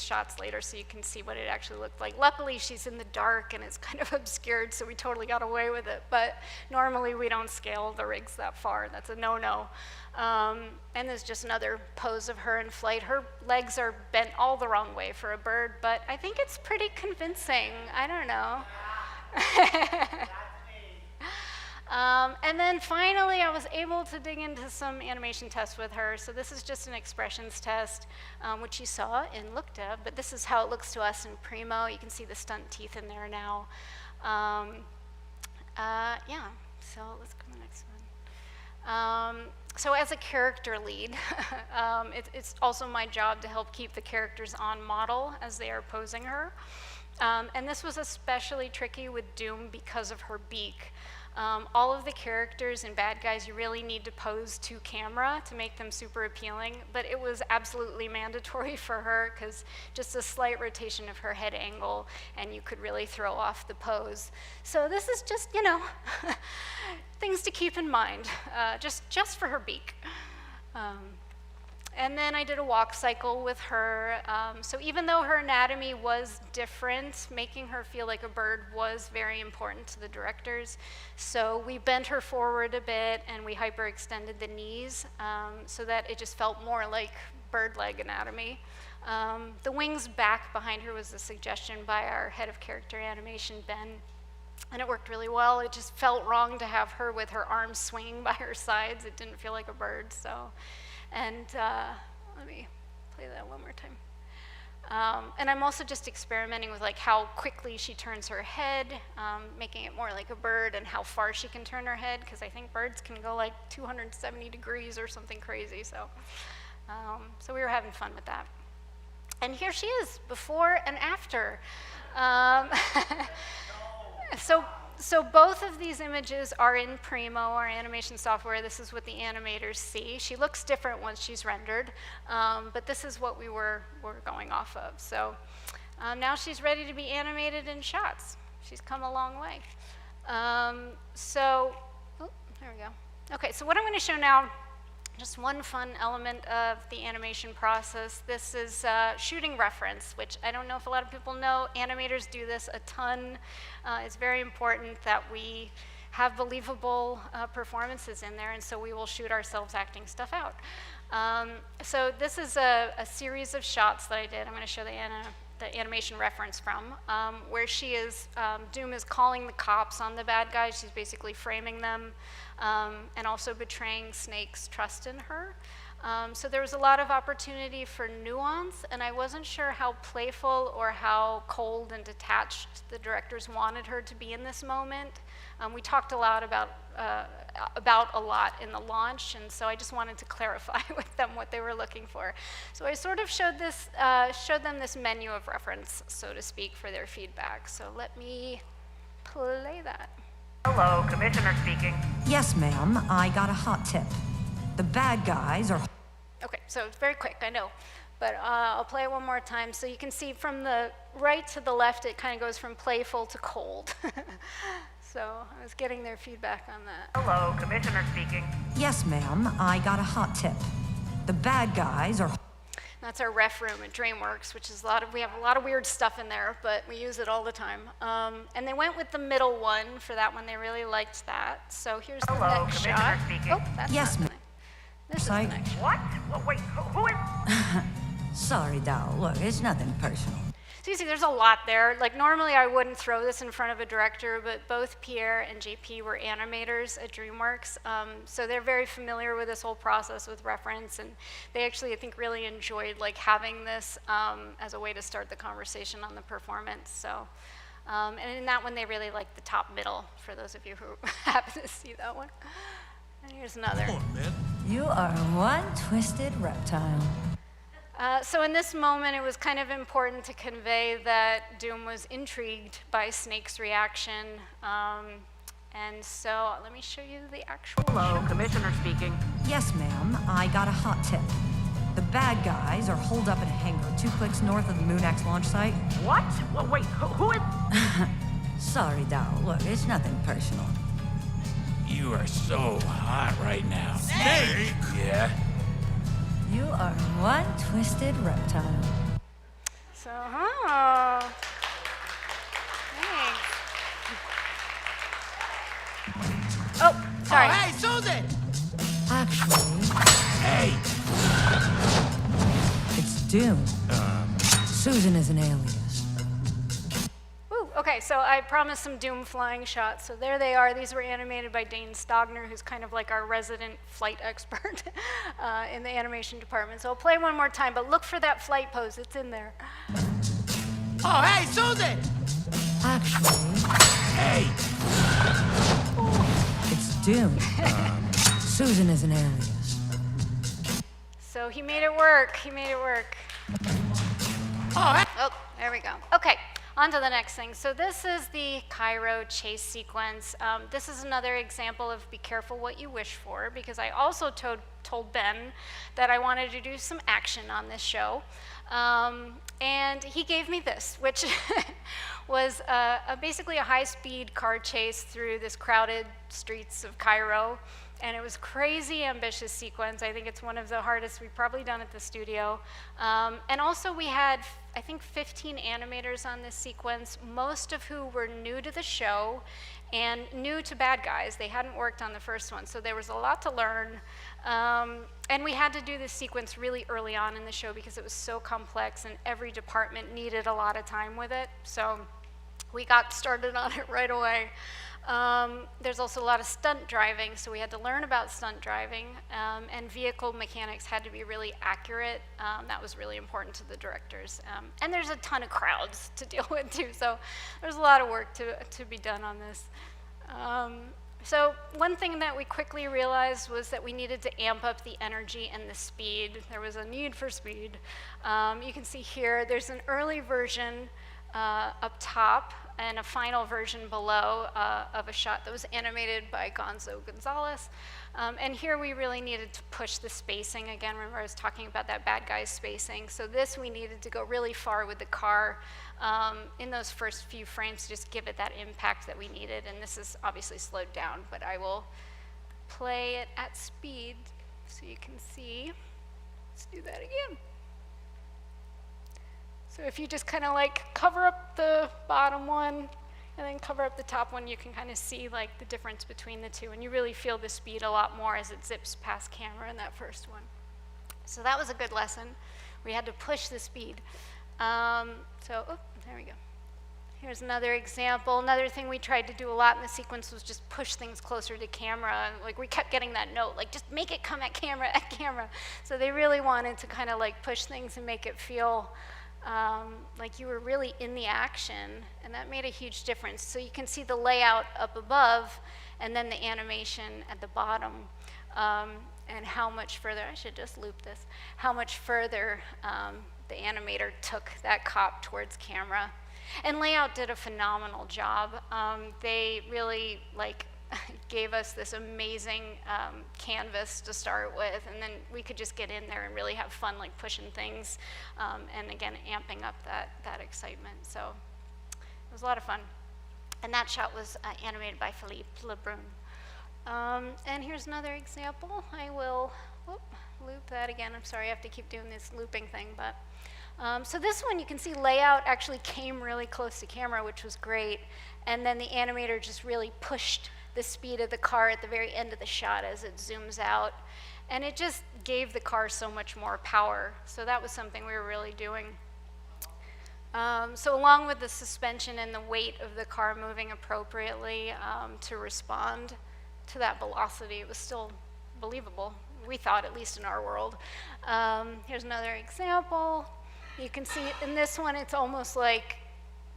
shots later so you can see what it actually looked like. Luckily, she's in the dark and it's kind of obscured, so we totally got away with it. But normally, we don't scale the rigs that far. That's a no-no. And there's just another pose of her in flight. Her legs are bent all the wrong way for a bird, but I think it's pretty convincing. I don't know. And then finally, I was able to dig into some animation tests with her. So this is just an expressions test, which you saw in Look Dev, but this is how it looks to us in Primo. You can see the stunt teeth in there now. Yeah, so let's go to the next one. So as a character lead, it's also my job to help keep the characters on model as they are posing her. And this was especially tricky with Doom because of her beak. All of the characters and bad guys, you really need to pose to camera to make them super appealing, but it was absolutely mandatory for her because just a slight rotation of her head angle and you could really throw off the pose. So this is just, you know, things to keep in mind, just for her beak. And then I did a walk cycle with her. So even though her anatomy was different, making her feel like a bird was very important to the directors. So we bent her forward a bit and we hyperextended the knees so that it just felt more like bird leg anatomy. The wings back behind her was a suggestion by our head of character animation, Ben. And it worked really well. It just felt wrong to have her with her arms swinging by her sides. It didn't feel like a bird, so. And let me play that one more time. And I'm also just experimenting with like how quickly she turns her head, making it more like a bird, and how far she can turn her head, because I think birds can go like 270 degrees or something crazy. So we were having fun with that. And here she is, before and after. So both of these images are in Primo, our animation software. This is what the animators see. She looks different once she's rendered, but this is what we were going off of. So now she's ready to be animated in shots. She's come a long way. Oh, there we go. Okay, so what I'm going to show now, just one fun element of the animation process. This is shooting reference, which I don't know if a lot of people know. Animators do this a ton. It's very important that we have believable performances in there, and so we will shoot ourselves acting stuff out. So this is a series of shots that I did. I'm going to show the animation reference from, where she is, Doom is calling the cops on the bad guys. She's basically framing them and also betraying Snake's trust in her. So there was a lot of opportunity for nuance, and I wasn't sure how playful or how cold and detached the directors wanted her to be in this moment. We talked a lot about a lot in the launch, and so I just wanted to clarify with them what they were looking for. So I sort of showed them this menu of reference, so to speak, for their feedback. So let me play that. Hello, Commissioner speaking. Yes, ma'am. I got a hot tip. The bad guys are... Okay, so it's very quick, I know. But I'll play it one more time. So you can see from the right to the left, it kind of goes from playful to cold. So I was getting their feedback on that. Hello, Commissioner speaking. Yes, ma'am. I got a hot tip. The bad guys are... That's our ref room at DreamWorks, which is we have a lot of weird stuff in there, but we use it all the time. And they went with the middle one. For that one, they really liked that. So here's the Hello, next Commissioner shot. speaking. Oh, that's Yes, not ma'am. the This is the next shot. What? Well, wait, who is... Sorry, doll. Look, it's nothing personal. So you see, there's a lot there. Like, normally I wouldn't throw this in front of a director, but both Pierre and JP were animators at DreamWorks, so they're very familiar with this whole process with reference, and they actually, I think, really enjoyed like having this as a way to start the conversation on the performance. So, and in that one, they really liked the top middle, for those of you who happen to see that one. And here's another. Come on, man. You are one twisted reptile. So in this moment, it was kind of important to convey that Doom was intrigued by Snake's reaction. And so let me show you the actual Hello, shot. Commissioner speaking. Yes, ma'am. I got a hot tip. The bad guys are holed up in a hangar 2 clicks north of the Moon X launch site. What? Well, wait, who is... Sorry, doll. Look, it's nothing personal. You are so hot right now. Snake! Yeah? You are one twisted reptile. So, thanks. Oh, sorry. Hey, Susan! Actually, Hey! it's Doom. Susan is an alias. Ooh, Okay, so I promised some Doom flying shots. So there they are. These were animated by Dane Stogner, who's kind of like our resident flight expert in the animation department. So I'll play one more time, but look for that flight pose. It's in there. Oh, hey, Susan! Actually, Hey! it's Doom. Susan is an alias. So he made it work. He made it work. Oh, hey! Oh, there we go. Okay, on to the next thing. So this is the Cairo Chase sequence. This is another example of be careful what you wish for, because I also told Ben that I wanted to do some action on this show. And he gave me this, which was basically a high-speed car chase through this crowded streets of Cairo. And it was crazy ambitious sequence. I think it's one of the hardest we've probably done at the studio. And also we had, I think, 15 animators on this sequence, most of who were new to the show and new to Bad Guys. They hadn't worked on the first one, so there was a lot to learn. And we had to do this sequence really early on in the show because it was so complex and every department needed a lot of time with it. So we got started on it right away. There's also a lot of stunt driving, so we had to learn about stunt driving, and vehicle mechanics had to be really accurate. That was really important to the directors. And there's a ton of crowds to deal with too, so there's a lot of work to be done on this. So one thing that we quickly realized was that we needed to amp up the energy and the speed. There was a need for speed. You can see here, there's an early version up top and a final version below of a shot that was animated by Gonzo Gonzalez. And here we really needed to push the spacing. Again, remember I was talking about that Bad Guys spacing. So this we needed to go really far with the car in those first few frames to just give it that impact that we needed. And this is obviously slowed down, but I will play it at speed so you can see. Let's do that again. So if you just kind of like cover up the bottom one and then cover up the top one, you can kind of see like the difference between the two, and you really feel the speed a lot more as it zips past camera in that first one. So that was a good lesson. We had to push the speed. There we go. Here's another example. Another thing we tried to do a lot in the sequence was just push things closer to camera. Like we kept getting that note, like just make it come at camera, at camera. So they really wanted to kind of like push things and make it feel like you were really in the action, and that made a huge difference. So you can see the layout up above and then the animation at the bottom, and how much further, I should just loop this, how much further the animator took that cop towards camera. And layout did a phenomenal job. They really gave us this amazing canvas to start with, and then we could just get in there and really have fun pushing things, and again amping up that excitement. So it was a lot of fun. And that shot was animated by Philippe Lebrun. And here's another example. I will loop that again. I'm sorry, I have to keep doing this looping thing, but so this one you can see layout actually came really close to camera, which was great, and then the animator just really pushed the speed of the car at the very end of the shot as it zooms out. And it just gave the car so much more power. So that was something we were really doing. So along with the suspension and the weight of the car moving appropriately to respond to that velocity, it was still believable. We thought, at least in our world. Here's another example. You can see in this one, it's almost like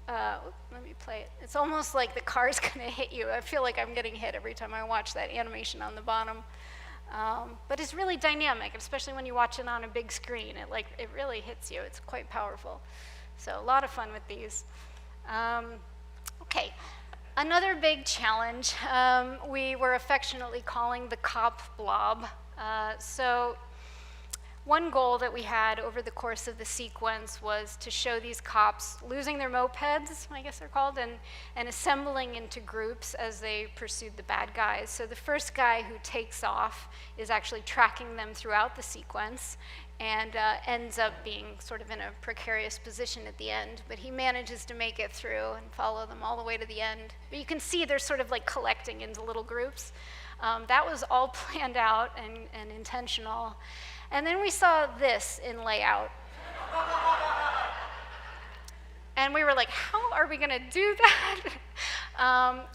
let me play it. It's almost like the car's gonna hit you. I feel like I'm getting hit every time I watch that animation on the bottom. But it's really dynamic, especially when you watch it on a big screen. It really hits you. It's quite powerful. So a lot of fun with these. Okay, another big challenge we were affectionately calling the cop blob. So one goal that we had over the course of the sequence was to show these cops losing their mopeds, I guess they're called, and assembling into groups as they pursued the bad guys. So the first guy who takes off is actually tracking them throughout the sequence and ends up being sort of in a precarious position at the end, but he manages to make it through and follow them all the way to the end. But you can see they're sort of collecting into little groups. That was all planned out and intentional. And then we saw this in layout. And we were like, how are we gonna do that?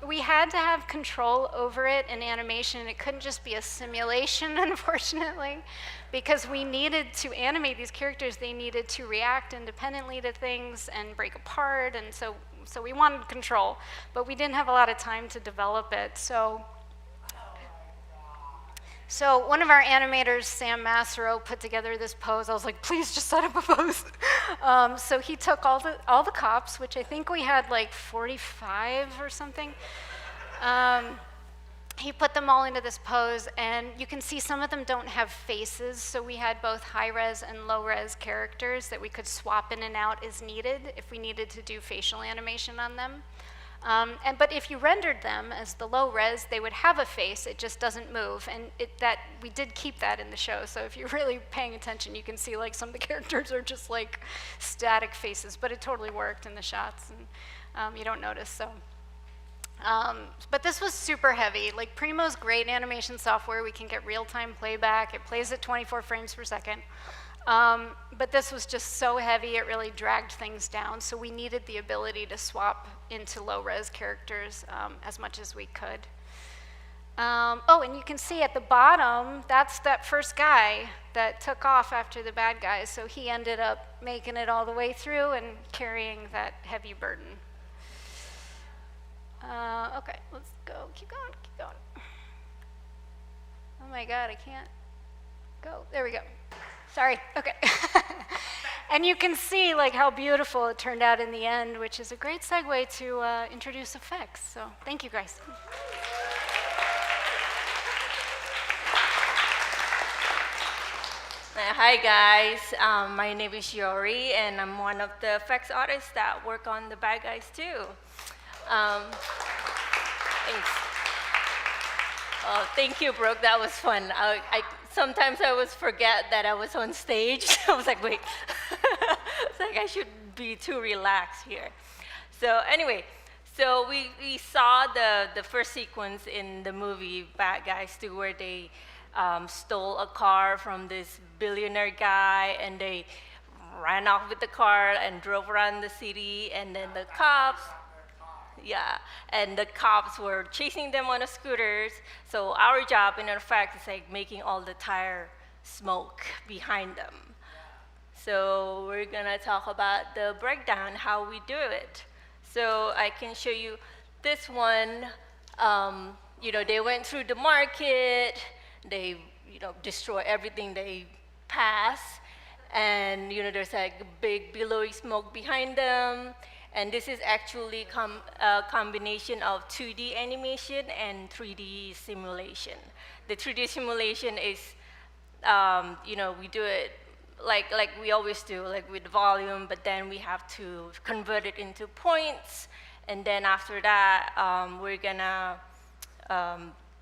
We had to have control over it in animation. It couldn't just be a simulation, unfortunately, because we needed to animate these characters. They needed to react independently to things and break apart, and so we wanted control, but we didn't have a lot of time to develop it. So one of our animators, Sam Massaro, put together this pose. I was like, please just set up a pose. So he took all the cops, which I think we had like 45 or something. He put them all into this pose, and you can see some of them don't have faces, so we had both high-res and low-res characters that we could swap in and out as needed if we needed to do facial animation on them. But if you rendered them as the low res, they would have a face, it just doesn't move. And we did keep that in the show, so if you're really paying attention, you can see like some of the characters are just like static faces, but it totally worked in the shots, and you don't notice, so. But this was super heavy. Like Primo's great animation software, we can get real-time playback, it plays at 24 frames per second. But this was just so heavy, it really dragged things down, so we needed the ability to swap into low-res characters as much as we could. Oh, and you can see at the bottom, that's that first guy that took off after the bad guys, so he ended up making it all the way through and carrying that heavy burden. Okay, let's go, keep going, keep going. Oh my God, I can't go, there we go. Sorry, okay. And you can see like how beautiful it turned out in the end, which is a great segue to introduce effects. So thank you guys. Hi guys, my name is Yori, and I'm one of the effects artists that work on the bad guys too. Thanks. Oh, thank you, Brooke. That was fun. Sometimes I always forget that I was on stage. I was like, wait. It's like I should be too relaxed here. So anyway, so we saw the first sequence in the movie Bad Guys 2 where they stole a car from this billionaire guy, and they ran off with the car and drove around the city, and then the cops, and the cops were chasing them on the scooters. So our job, in effect, is like making all the tire smoke behind them. So we're gonna talk about the breakdown, how we do it. So I can show you this one. They went through the market, they destroy everything they pass, and there's like a big billowy smoke behind them. And this is actually a combination of 2D animation and 3D simulation. The 3D simulation is, we do it like we always do, like with volume, but then we have to convert it into points, and then after that, we're gonna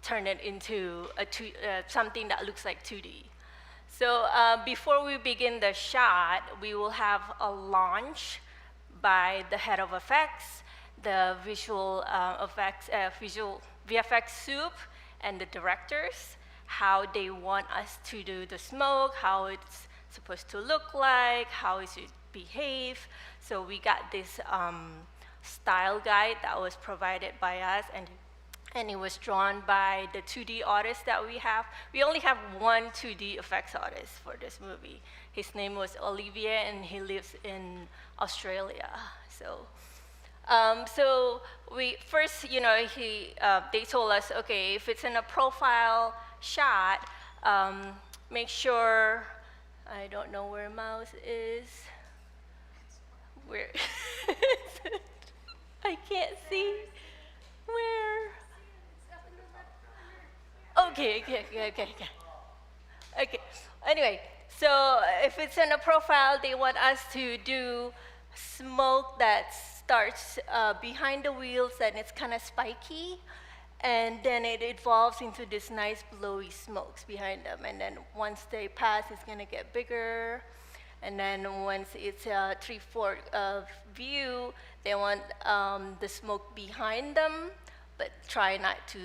turn it into something that looks like 2D. So before we begin the shot, we will have a launch by the head of effects, the visual VFX soup, and the directors, how they want us to do the smoke, how it's supposed to look like, how it should behave. So we got this style guide that was provided by us, and it was drawn by the 2D artist that we have. We only have one 2D effects artist for this movie. His name was Olivier, and he lives in Australia. So we first, they told us, okay, if it's in a profile shot, make sure, I don't know where mouse is. Where is it? I can't see. Where? Okay. Okay, anyway, so if it's in a profile, they want us to do smoke that starts behind the wheels, and it's kind of spiky, and then it evolves into this nice blowy smokes behind them, and then once they pass, it's gonna get bigger, and then once it's a 3/4 view, they want the smoke behind them, but try not to,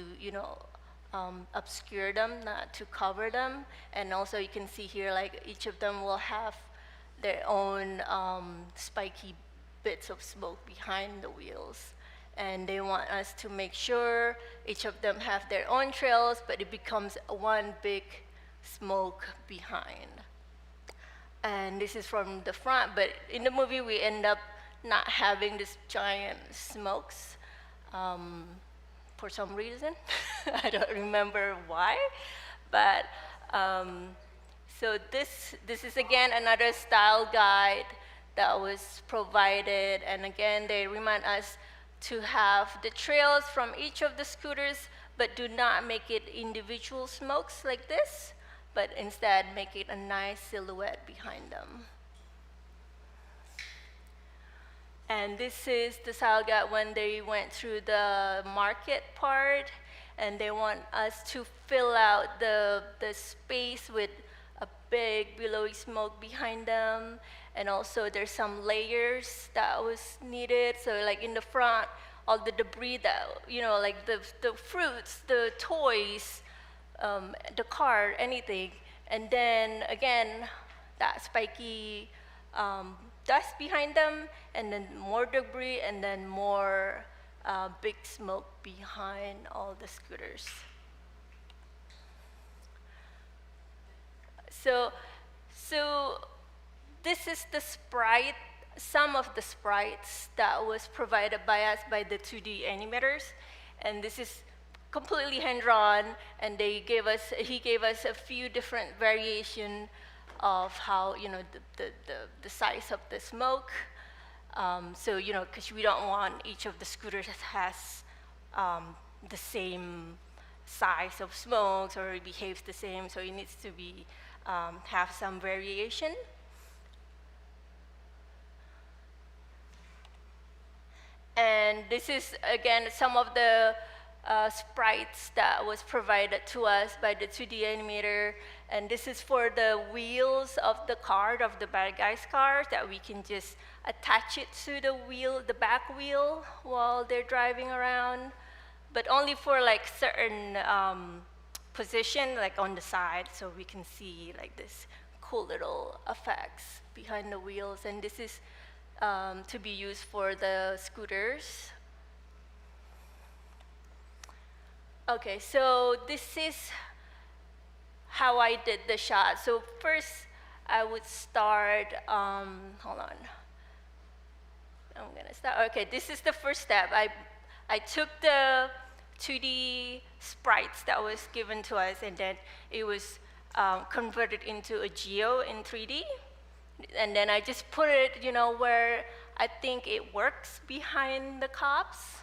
obscure them, not to cover them. And also you can see here, like each of them will have their own spiky bits of smoke behind the wheels. And they want us to make sure each of them have their own trails, but it becomes one big smoke behind. And this is from the front, but in the movie we end up not having this giant smokes for some reason. I don't remember why, but so this is again another style guide that was provided, and again they remind us to have the trails from each of the scooters, but do not make it individual smokes like this, but instead make it a nice silhouette behind them. And this is the style guide when they went through the market part, and they want us to fill out the space with a big billowy smoke behind them. And also there's some layers that was needed. So like in the front, all the debris that, like the fruits, the toys, the car, anything. And then again, that spiky dust behind them, and then more debris, and then more big smoke behind all the scooters. So this is the sprite, some of the sprites that was provided by us by the 2D animators, and this is completely hand-drawn, and he gave us a few different variation of how, the size of the smoke. So, because we don't want each of the scooters has the same size of smokes or it behaves the same, so it needs to be have some variation. And this is, again, some of the sprites that was provided to us by the 2D animator. And this is for the wheels of the car, of the bad guy's car, that we can just attach it to the wheel, the back wheel, while they're driving around. But only for like certain position, like on the side, so we can see like this cool little effects behind the wheels. And this is to be used for the scooters. Okay, so this is how I did the shot. So first, I would start, hold on. I'm gonna start, okay, this is the first step. I took the 2D sprites that was given to us, and then it was converted into a geo in 3D. And then I just put it, where I think it works behind the cops.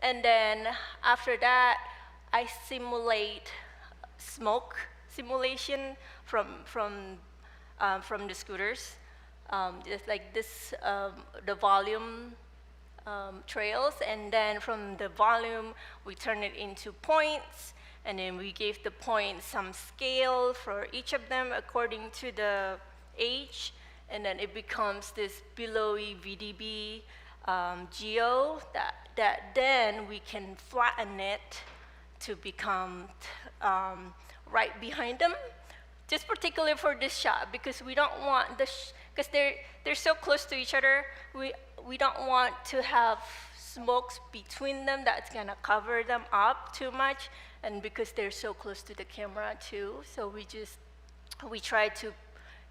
And then after that, I simulate smoke simulation from the scooters, just like this, the volume trails, and then from the volume, we turn it into points, and then we gave the points some scale for each of them according to the age, and then it becomes this billowy VDB geo that then we can flatten it to become right behind them. Just particularly for this shot, because we don't want because they're so close to each other, we don't want to have smokes between them that's gonna cover them up too much, and because they're so close to the camera too, so we try to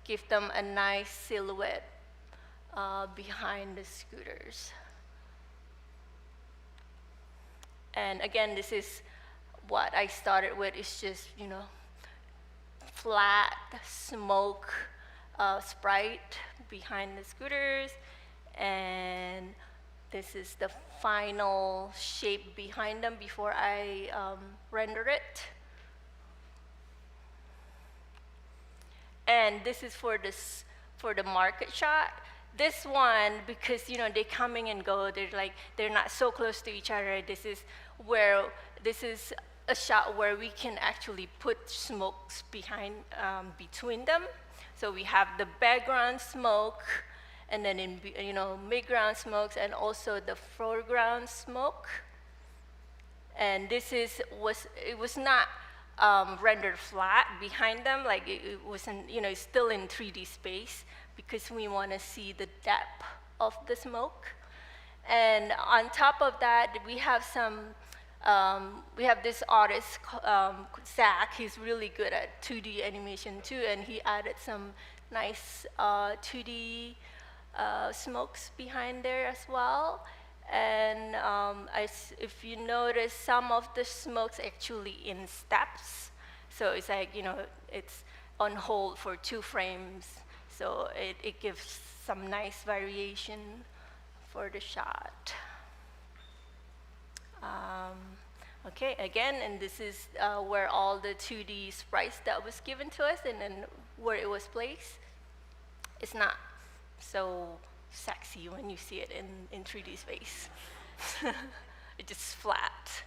give them a nice silhouette behind the scooters. And again, this is what I started with, is just, flat smoke sprite behind the scooters, and this is the final shape behind them before I render it. And this is for the market shot. This one, because they're coming and go, they're not so close to each other. This is a shot where we can actually put smokes behind between them. So we have the background smoke, and then in midground smokes, and also the foreground smoke. And this was not rendered flat behind them, like it wasn't, it's still in 3D space, because we want to see the depth of the smoke. And on top of that, we have we have this artist, Zach. He's really good at 2D animation too, and he added some nice 2D smokes behind there as well. And if you notice, some of the smokes actually in steps. So it's like, it's on hold for 2 frames. So it gives some nice variation for the shot. Okay, again, and this is where all the 2D sprites that was given to us and then where it was placed. It's not so sexy when you see it in 3D space. It's just flat.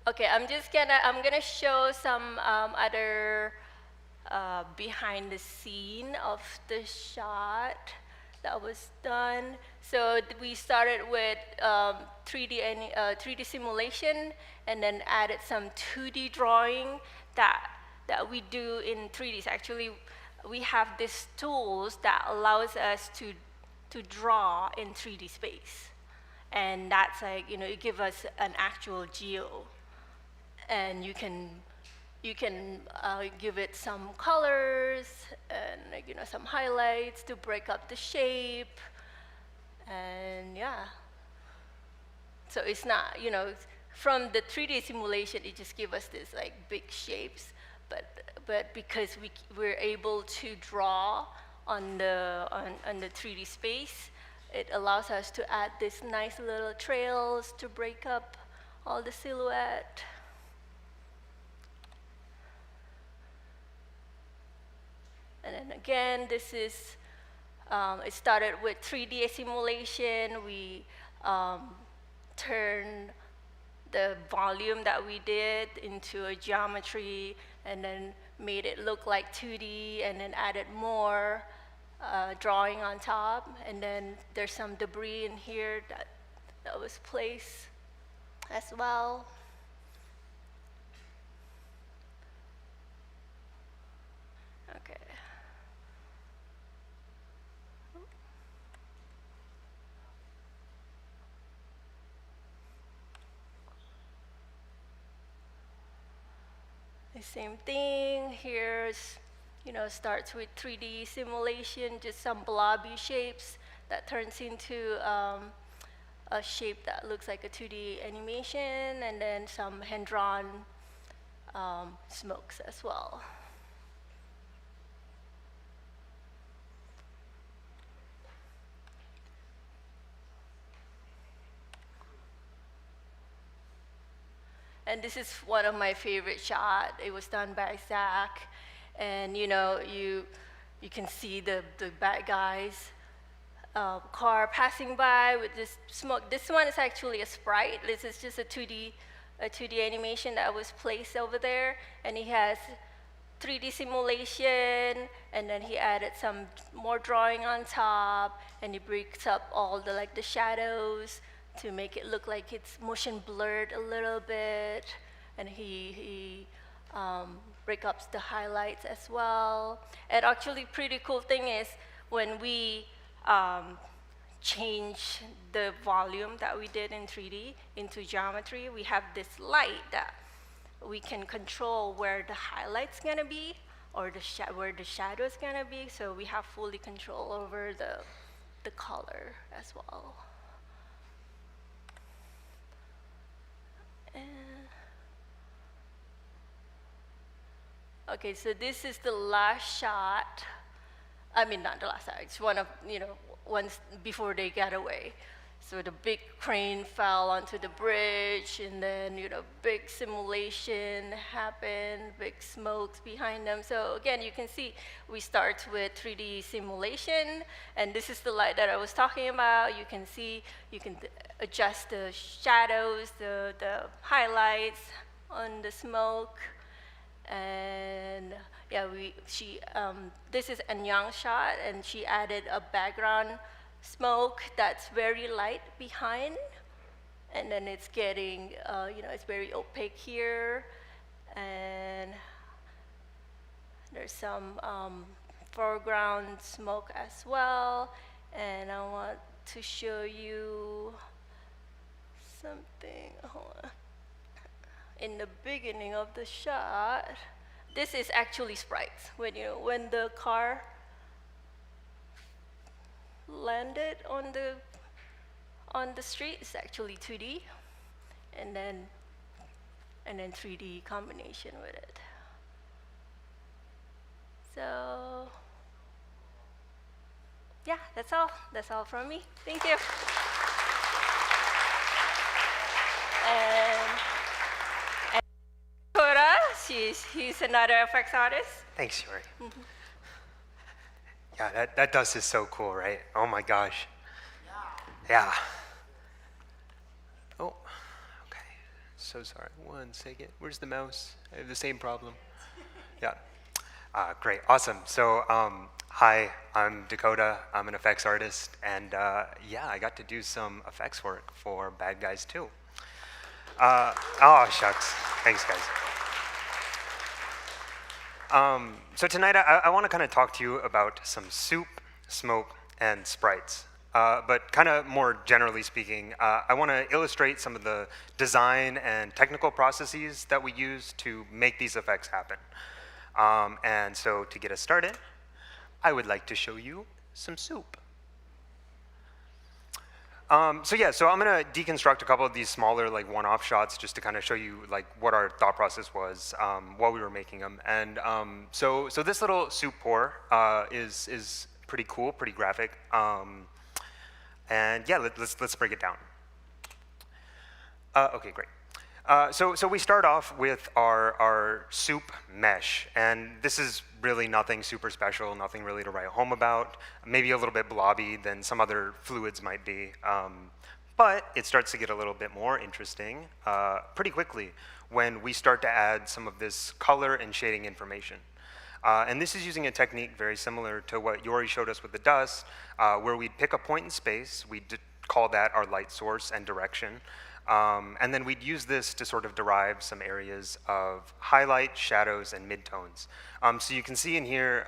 Okay, I'm gonna show some other behind the scene of the shot that was done. So we started with 3D simulation, and then added some 2D drawing that we do in 3D. Actually, we have these tools that allows us to draw in 3D space, and that's like, it gives us an actual geo, and you can give it some colors and some highlights to break up the shape, and yeah. So it's not, from the 3D simulation, it just gives us this like big shapes, but because we're able to draw on the 3D space, it allows us to add these nice little trails to break up all the silhouette. And then again, this is, it started with 3D simulation. We turned the volume that we did into a geometry, and then made it look like 2D, and then added more drawing on top. And then there's some debris in here that was placed as well. Okay. The same thing. Here's, starts with 3D simulation, just some blobby shapes that turns into a shape that looks like a 2D animation, and then some hand-drawn smokes as well. And this is one of my favorite shots. It was done by Zach. And you can see the bad guys car passing by with this smoke. This one is actually a sprite. This is just a 2D animation that was placed over there. And he has 3D simulation, and then he added some more drawing on top, and he breaks up all the shadows to make it look like it's motion blurred a little bit, and he break up the highlights as well. And actually, pretty cool thing is when we change the volume that we did in 3D into geometry, we have this light that we can control where the highlight's gonna be, or where the shadow's gonna be. So we have fully control over the color as well. Okay, so this is the last shot. I mean, not the last shot. It's one of, ones before they got away. So the big crane fell onto the bridge, and then, big simulation happened, big smokes behind them. So again, you can see we start with 3D simulation, and this is the light that I was talking about. You can see, you can adjust the shadows, the highlights on the smoke. And yeah, this is a young shot, and she added a background smoke that's very light behind, and then it's getting, it's very opaque here, and there's some foreground smoke as well. And I want to show you something. Hold on. In the beginning of the shot, this is actually sprites. When the car landed on the street, it's actually 2D, and then 3D combination with it. So yeah, that's all. That's all from me. Thank you. And Dakota, he's another effects artist. Thanks, Yuri. Yeah, that dust is so cool, right? Oh my gosh. Yeah. Oh, okay. So sorry. 1 second. Where's the mouse? I have the same problem. Yeah. Great. Awesome. So, hi, I'm Dakota. I'm an effects artist, and yeah, I got to do some effects work for Bad Guys 2. Oh, shucks. Thanks, guys. So tonight I want to kind of talk to you about some soup, smoke, and sprites. But kind of more generally speaking, I want to illustrate some of the design and technical processes that we use to make these effects happen. And so to get us started, I would like to show you some soup. So I'm gonna deconstruct a couple of these smaller like one-off shots just to kind of show you like what our thought process was while we were making them. And so this little soup pour is pretty cool, pretty graphic. And yeah, let's break it down. Okay, great. So we start off with our soup mesh, and this is really nothing super special, nothing really to write home about, maybe a little bit blobby than some other fluids might be, but it starts to get a little bit more interesting pretty quickly when we start to add some of this color and shading information. And this is using a technique very similar to what Yori showed us with the dust, where we'd pick a point in space, we'd call that our light source and direction, and then we'd use this to sort of derive some areas of highlight, shadows, and midtones. So you can see in here,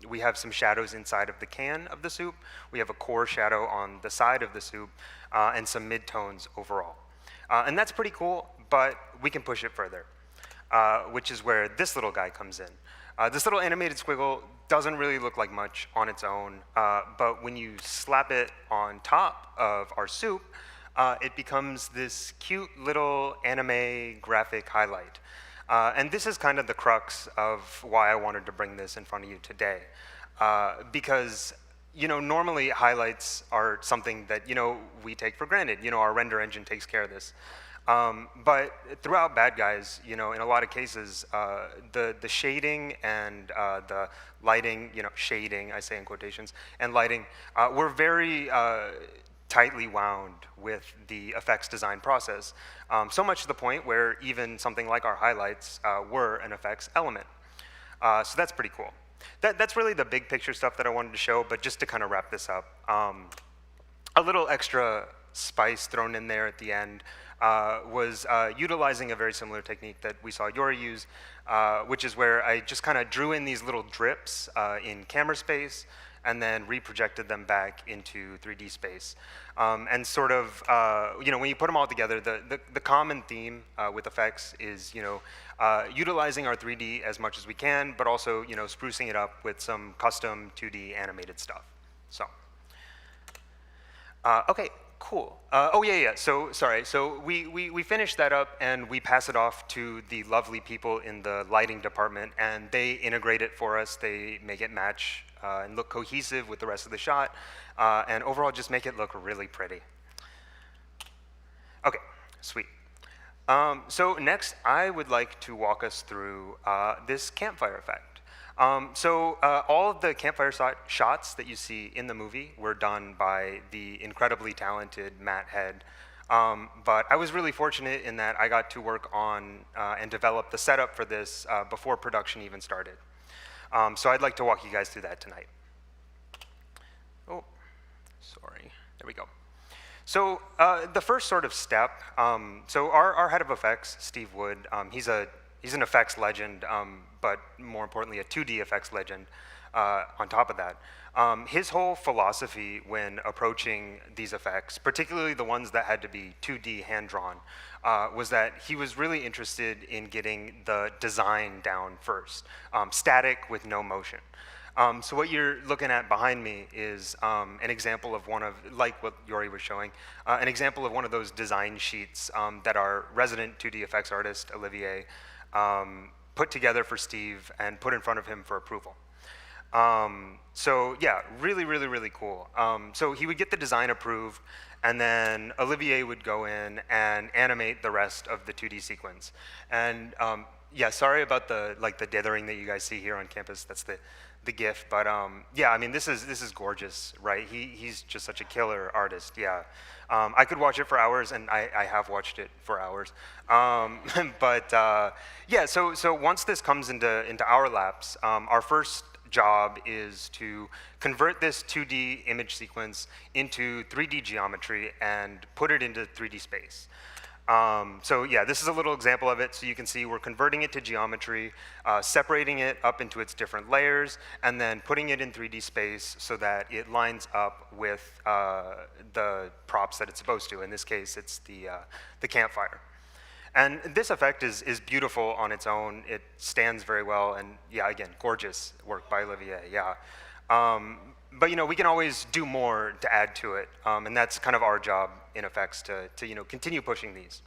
we have some shadows inside of the can of the soup, we have a core shadow on the side of the soup, and some midtones overall. And that's pretty cool, but we can push it further, which is where this little guy comes in. This little animated squiggle doesn't really look like much on its own, but when you slap it on top of our soup, it becomes this cute little anime graphic highlight. And this is kind of the crux of why I wanted to bring this in front of you today. Because normally highlights are something that we take for granted. Our render engine takes care of this. But throughout Bad Guys, in a lot of cases, the shading and the lighting, shading, I say in quotations, and lighting, were very tightly wound with the effects design process. So much to the point where even something like our highlights were an effects element. So that's pretty cool. That's really the big picture stuff that I wanted to show, but just to kind of wrap this up, a little extra spice thrown in there at the end was utilizing a very similar technique that we saw Yori use, which is where I just kind of drew in these little drips in camera space and then reprojected them back into 3D space. And sort of, when you put them all together, the common theme with effects is, utilizing our 3D as much as we can, but also, sprucing it up with some custom 2D animated stuff. So, okay. Cool. So sorry. So we finished that up and we pass it off to the lovely people in the lighting department, and they integrate it for us. They make it match and look cohesive with the rest of the shot, and overall just make it look really pretty. Okay, sweet. So next, I would like to walk us through this campfire effect. All of the campfire shots that you see in the movie were done by the incredibly talented Matt Head. But I was really fortunate in that I got to work on and develop the setup for this before production even started. So I'd like to walk you guys through that tonight. Oh, sorry. There we go. So the first sort of step, so our head of effects, Steve Wood, he's a he's an effects legend, but more importantly, a 2D effects legend on top of that. His whole philosophy when approaching these effects, particularly the ones that had to be 2D hand-drawn, was that he was really interested in getting the design down first, static with no motion. So what you're looking at behind me is an example of one of, like what Yori was showing, an example of one of those design sheets that our resident 2D effects artist, Olivier, put together for Steve and put in front of him for approval. So yeah, really, really, really cool. So he would get the design approved, and then Olivier would go in and animate the rest of the 2D sequence. And yeah, sorry about the dithering that you guys see here on campus. That's the GIF, but yeah, I mean, this is gorgeous, right? He's just such a killer artist. Yeah, I could watch it for hours, and I have watched it for hours. But yeah, so once this comes into our laps, our first job is to convert this 2D image sequence into 3D geometry and put it into 3D space. So yeah, this is a little example of it. So you can see we're converting it to geometry, separating it up into its different layers, and then putting it in 3D space so that it lines up with the props that it's supposed to. In this case, it's the campfire. And this effect is beautiful on its own. It stands very well, and yeah, again, gorgeous work by Olivier, yeah. But we can always do more to add to it, and that's kind of our job in effects to continue pushing these.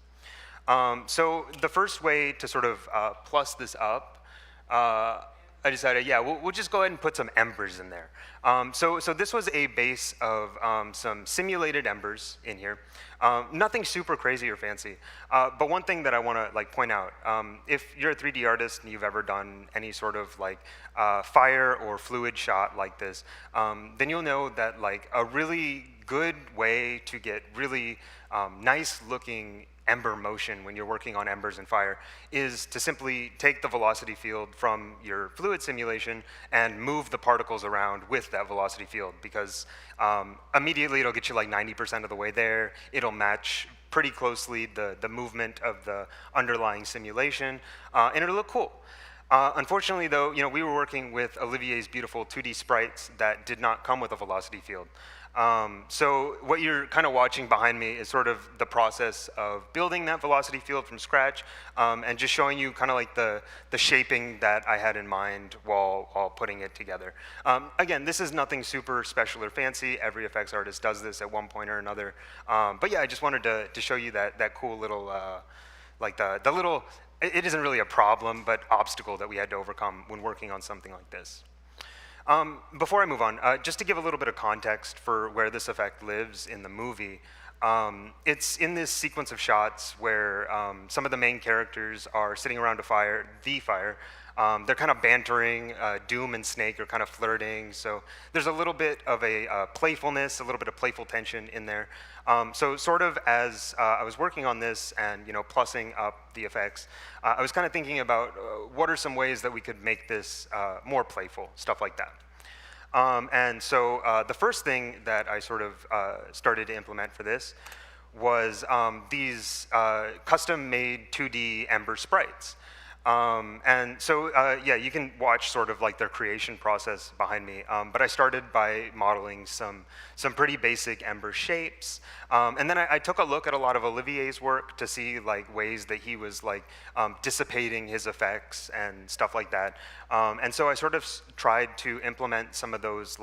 So the first way to sort of plus this up, I decided, yeah, we'll just go ahead and put some embers in there. So this was a base of some simulated embers in here. Nothing super crazy or fancy, but one thing that I want to point out, if you're a 3D artist and you've ever done any sort of fire or fluid shot like this, then you'll know that a really good way to get really nice looking ember motion when you're working on embers and fire is to simply take the velocity field from your fluid simulation and move the particles around with that velocity field, because immediately it'll get you 90% of the way there. It'll match pretty closely the movement of the underlying simulation, and it'll look cool. Unfortunately though, we were working with Olivier's beautiful 2D sprites that did not come with a velocity field. So what you're kind of watching behind me is sort of the process of building that velocity field from scratch, and just showing you kind of the shaping that I had in mind while putting it together. Again, this is nothing super special or fancy. Every effects artist does this at one point or another. But yeah, I just wanted to show you that cool little, the little, it isn't really a problem, but obstacle that we had to overcome when working on something like this. Before I move on, just to give a little bit of context for where this effect lives in the movie, it's in this sequence of shots where some of the main characters are sitting around the fire. They're kind of bantering. Doom and Snake are kind of flirting. So there's a little bit of a playfulness, a little bit of playful tension in there. So sort of as I was working on this and plussing up the effects, I was kind of thinking about what are some ways that we could make this more playful, stuff like that. And so the first thing that I sort of started to implement for this was these custom-made 2D Ember sprites. And so, yeah, you can watch sort of their creation process behind me. But I started by modeling some pretty basic Ember shapes. And then I took a look at a lot of Olivier's work to see ways that he was dissipating his effects and stuff like that. And so I sort of tried to implement some of those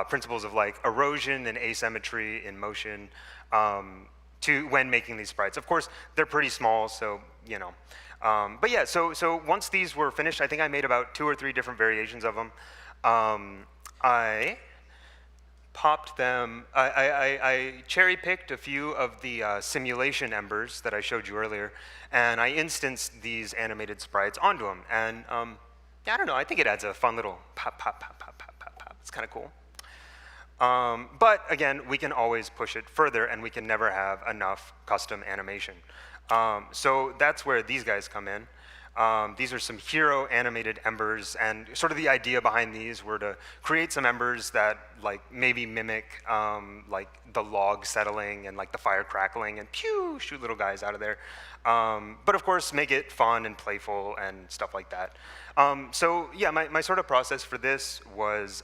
principles of erosion and asymmetry in motion when making these sprites. Of course, they're pretty small, so but yeah, so once these were finished, I think I made about 2 or 3 different variations of them. I popped them, I cherry-picked a few of the simulation embers that I showed you earlier, and I instanced these animated sprites onto them. And I don't know, I think it adds a fun little pop, pop, pop, pop, pop, pop, pop. It's kind of cool. But again, we can always push it further, and we can never have enough custom animation. So that's where these guys come in. These are some hero animated embers, and sort of the idea behind these were to create some embers that like maybe mimic like the log settling and like the fire crackling and pew, shoot little guys out of there. But of course make it fun and playful and stuff like that. So yeah, my sort of process for this was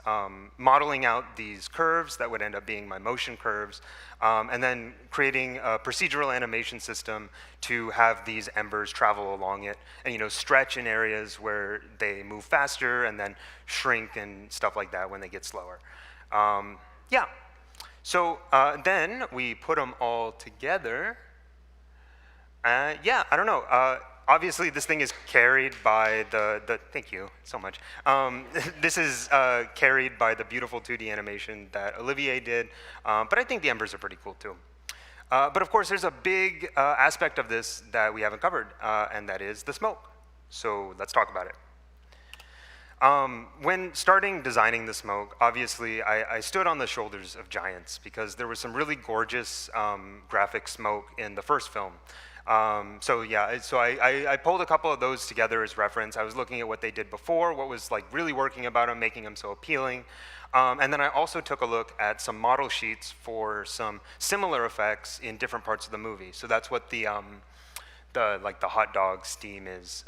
modeling out these curves that would end up being my motion curves, and then creating a procedural animation system to have these embers travel along it and stretch in areas where they move faster and then shrink and stuff like that when they get slower. Yeah, so then we put them all together. Yeah, I don't know. Obviously, this thing is carried by the thank you so much. This is carried by the beautiful 2D animation that Olivier did, but I think the embers are pretty cool too. But of course, there's a big aspect of this that we haven't covered, and that is the smoke. So let's talk about it. When starting designing the smoke, obviously I stood on the shoulders of giants because there was some really gorgeous graphic smoke in the first film. So yeah, so I pulled a couple of those together as reference. I was looking at what they did before, what was like really working about them, making them so appealing. And then I also took a look at some model sheets for some similar effects in different parts of the movie. So that's what the hot dog steam is.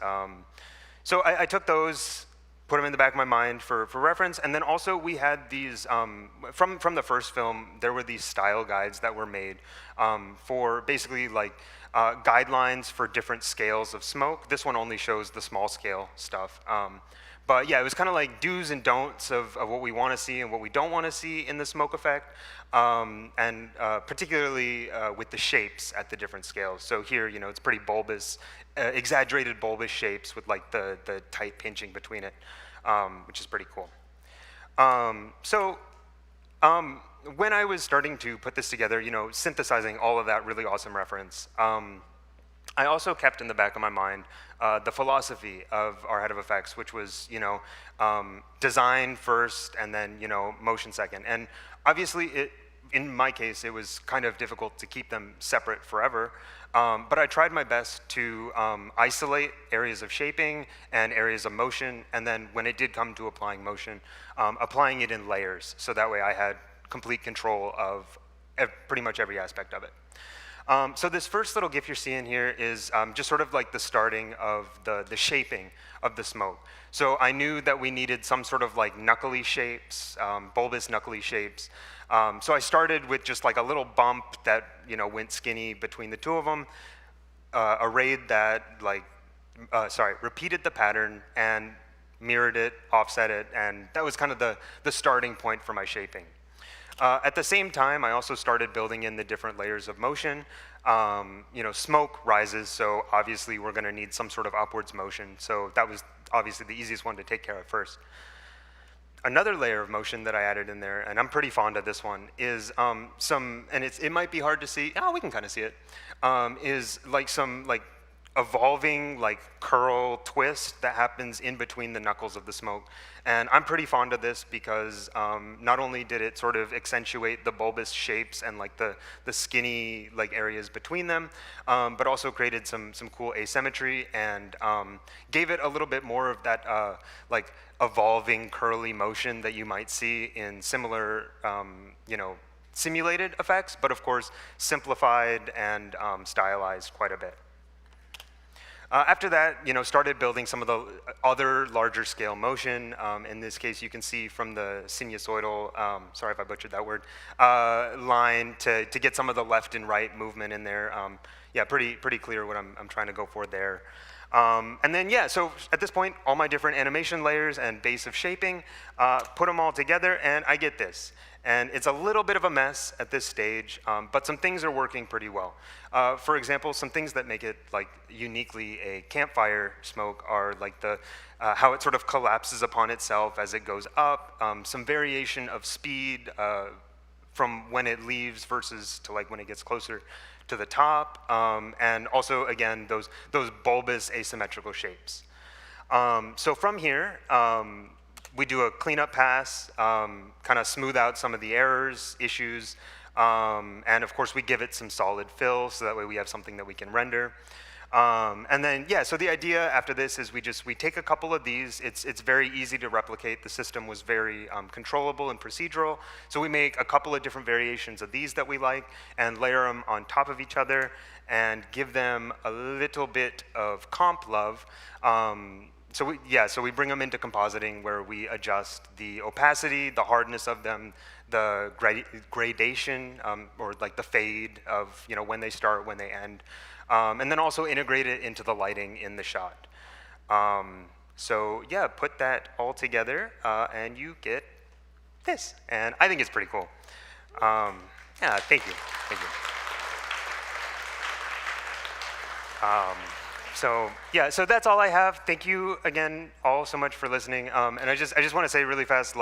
So I took those, put them in the back of my mind for reference, and then also we had these, from the first film, there were these style guides that were made for basically like guidelines for different scales of smoke. This one only shows the small scale stuff. But yeah, it was kind of like do's and don'ts of what we want to see and what we don't want to see in the smoke effect, and particularly with the shapes at the different scales. So here, it's pretty bulbous, exaggerated bulbous shapes with like the tight pinching between it, which is pretty cool. When I was starting to put this together, synthesizing all of that really awesome reference, I also kept in the back of my mind the philosophy of our head of effects, which was, design first and then, motion second. And obviously, in my case, it was kind of difficult to keep them separate forever. But I tried my best to isolate areas of shaping and areas of motion, and then when it did come to applying motion, applying it in layers, so that way I had complete control of pretty much every aspect of it. So this first little GIF you're seeing here is just sort of like the starting of the shaping of the smoke. So I knew that we needed some sort of like knuckly shapes, bulbous knuckly shapes. So I started with just like a little bump that went skinny between the two of them, arrayed that repeated the pattern and mirrored it, offset it, and that was kind of the starting point for my shaping. At the same time, I also started building in the different layers of motion. Smoke rises, so obviously we're going to need some sort of upwards motion. So that was obviously the easiest one to take care of first. Another layer of motion that I added in there, and I'm pretty fond of this one, is and it might be hard to see. Oh, we can kind of see it. Is like some like evolving like curl twist that happens in between the knuckles of the smoke. And I'm pretty fond of this because not only did it sort of accentuate the bulbous shapes and like the skinny like areas between them, but also created some cool asymmetry and gave it a little bit more of that like evolving curly motion that you might see in similar simulated effects, but of course simplified and stylized quite a bit. After that, started building some of the other larger scale motion. In this case, you can see from the sinusoidal, sorry if I butchered that word, line to get some of the left and right movement in there. Yeah, pretty clear what I'm trying to go for there. And then, yeah, so at this point, all my different animation layers and base of shaping, put them all together, and I get this. And it's a little bit of a mess at this stage, but some things are working pretty well. For example, some things that make it like uniquely a campfire smoke are like the how it sort of collapses upon itself as it goes up, some variation of speed from when it leaves versus to like when it gets closer to the top, and also again those bulbous asymmetrical shapes. So from here, we do a cleanup pass, kind of smooth out some of the errors, issues, and of course we give it some solid fill so that way we have something that we can render. And then, yeah, so the idea after this is we take a couple of these. It's very easy to replicate. The system was very controllable and procedural. So we make a couple of different variations of these that we like and layer them on top of each other and give them a little bit of comp love. So we bring them into compositing where we adjust the opacity, the hardness of them, the gradation, or like the fade of when they start, when they end, and then also integrate it into the lighting in the shot. So yeah, put that all together, and you get this, and I think it's pretty cool. Yeah, thank you. So yeah, so that's all I have. Thank you again all so much for listening. And I just want to say really fast,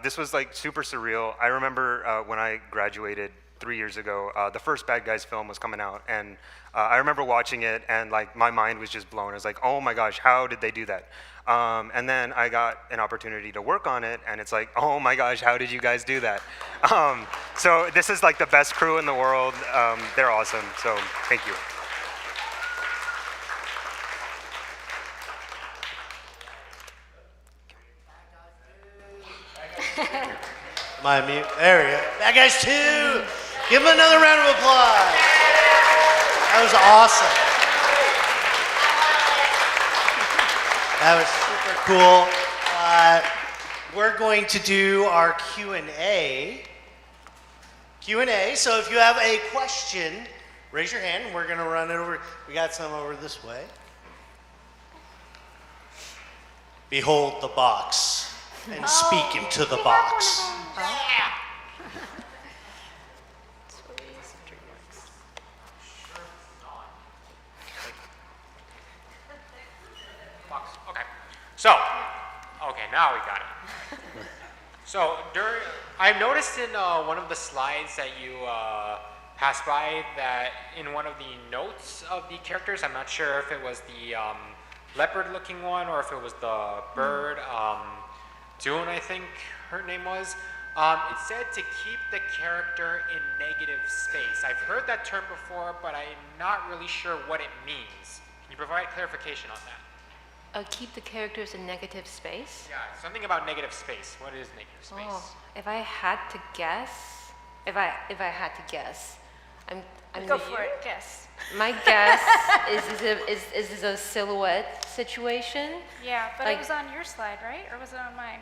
this was super surreal. I remember when I graduated 3 years ago, the first Bad Guys film was coming out, and I remember watching it, and my mind was just blown. I was like, oh my gosh, how did they do that? And then I got an opportunity to work on it, and it's like, oh my gosh, how did you guys do that? So this is the best crew in the world. They're awesome. So thank you. My mute. There we go. Bad Guys 2. Give them another round of applause. That was awesome. That was super cool. We're going to do our Q&A. So if you have a question, raise your hand. We're going to run it over. We got some over this way. Behold the box. And speak into the box. Box. Okay. So, now we got it. So I noticed in one of the slides that you passed by that in one of the notes of the characters, I'm not sure if it was the leopard-looking one or if it was the bird. Dune, I think her name was. It said to keep the character in negative space. I've heard that term before, but I'm not really sure what it means. Can you provide clarification on that? Keep the characters in negative space? Yeah, something about negative space. What is negative space? Oh, if I had to guess, I'm Go for it, guess. My guess is this a silhouette situation? Yeah, but it was on your slide, right? Or was it on mine?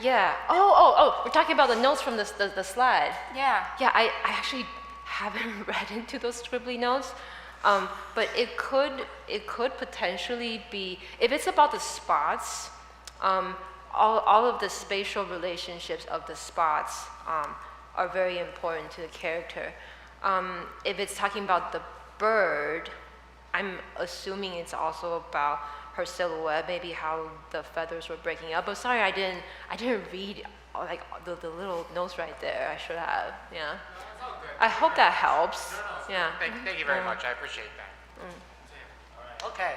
Yeah. Oh, we're talking about the notes from the slide. Yeah. Yeah, I actually haven't read into those scribbly notes. But it could potentially be, if it's about the spots, all of the spatial relationships of the spots are very important to the character. If it's talking about the bird, I'm assuming it's also about her silhouette, maybe how the feathers were breaking up. But sorry, I didn't read the little notes right there. I should have. Yeah. I hope that helps. Yeah. Thank you very much. I appreciate that. Okay.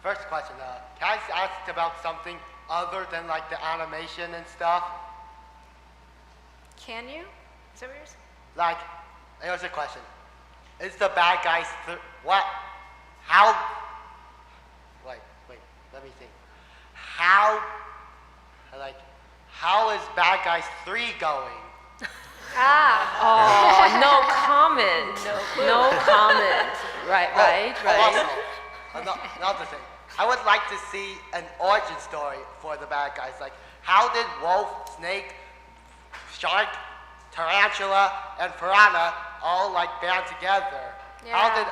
First question. Can I ask about something other than the animation and stuff? Can you? Is that what you're saying? Here's a question. Is the bad guys what? How? Wait. Let me think. How is Bad Guys 3 going? Oh, no comment. No comment. Right. Also, another thing. I would like to see an origin story for the bad guys. How did wolf, snake, shark, tarantula, and piranha all band together? Yeah. How did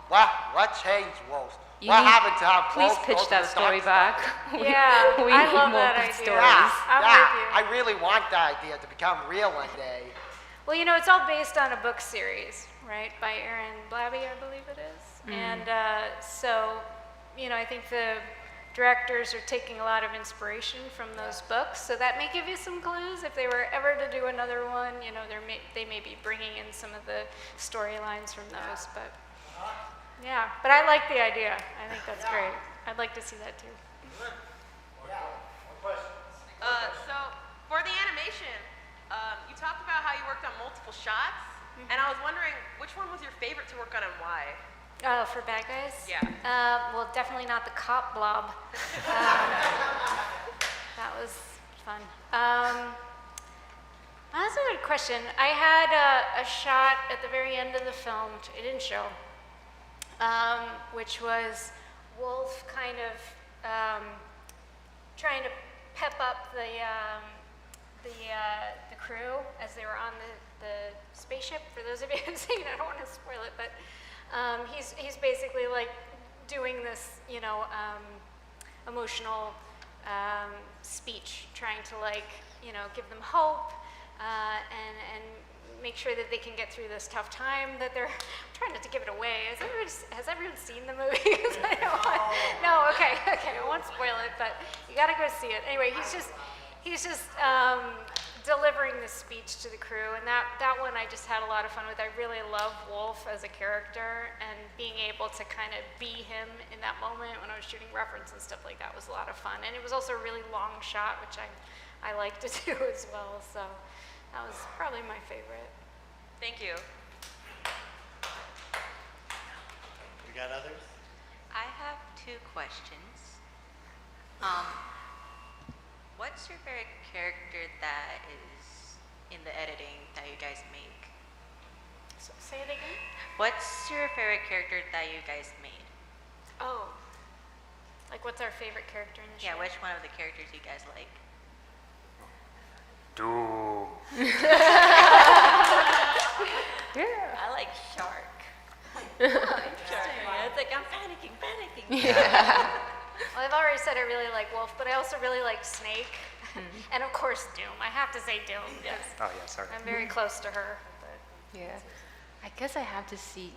what changed wolves? What happened to have Please wolves pitch go to that the story dark back. side? Yeah, we I need love more that good idea. stories. I'm with you. I really want that idea to become real one day. Well, it's all based on a book series, right, by Aaron Blabby, I believe it is. And so, I think the directors are taking a lot of inspiration from those books. So that may give you some clues if they were ever to do another one. They may be bringing in some of the storylines from those. But yeah, but I like the idea. I think that's great. I'd like to see that too. So for the animation, you talked about how you worked on multiple shots, and I was wondering which one was your favorite to work on and why? Oh, for bad guys? Yeah. Well, definitely not the cop blob. That was fun. That's a good question. I had a shot at the very end of the film, it didn't show, which was Wolf kind of trying to pep up the crew as they were on the spaceship. For those of you who've seen it, I don't want to spoil it, but he's basically like doing this, emotional speech, trying to give them hope and make sure that they can get through this tough time that they're I'm trying not to give it away. Has everyone seen the movie? No, okay, I won't spoil it, but you gotta go see it. Anyway, he's just delivering this speech to the crew, and that one I just had a lot of fun with. I really love Wolf as a character, and being able to kind of be him in that moment when I was shooting reference and stuff like that was a lot of fun. And it was also a really long shot, which I like to do as well, so that was probably my favorite. Thank you. We got others? I have 2 questions. What's your favorite character that is in the editing that you guys make? Say it again? What's your favorite character that you guys made? Oh, like what's our favorite character in the show? Yeah, which one of the characters you guys like? Doom. I like Shark. It's like I'm panicking. Well, I've already said I really like Wolf, but I also really like Snake. And of course Doom. I have to say Doom. Yes. Oh yeah, sorry. I'm very close to her. But. Yeah, I guess I have to say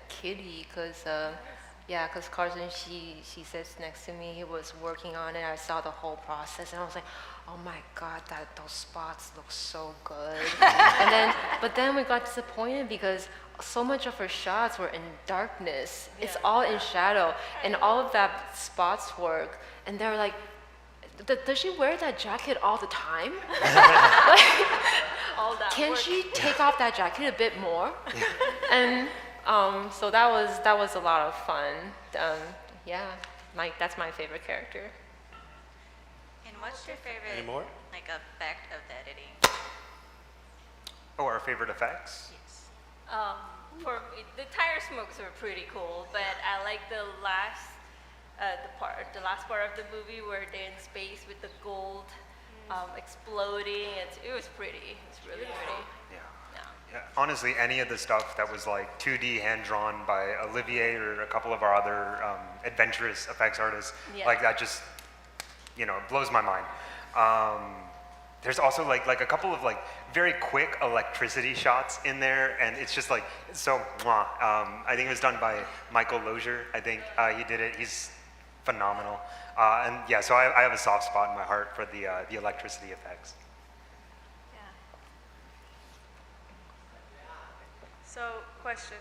Kitty, because Carson, she sits next to me. He was working on it. I saw the whole process, and I was like, oh my God, those spots look so good. But then we got disappointed because so much of her shots were in darkness. Yeah. It's all in shadow, and all of that spots work. And they were like, does she wear that jacket all the time? All that Can work. she take off that jacket a bit more? And so that was a lot of fun. That's my favorite character. And what's your favorite Any more? effect of the editing? Oh, our favorite effects? Yes. For me, the tire smokes were pretty cool, but I like the last part of the movie where they're in space with the gold exploding. It was pretty. It's really pretty. Yeah, honestly, any of the stuff that was like 2D hand-drawn by Olivier or a couple of our other adventurous effects artists, like that just, blows my mind. There's also like a couple of very quick electricity shots in there, and it's just so mwah. I think it was done by Michael Lozier. I think he did it. He's phenomenal. And yeah, so I have a soft spot in my heart for the electricity effects. So, question.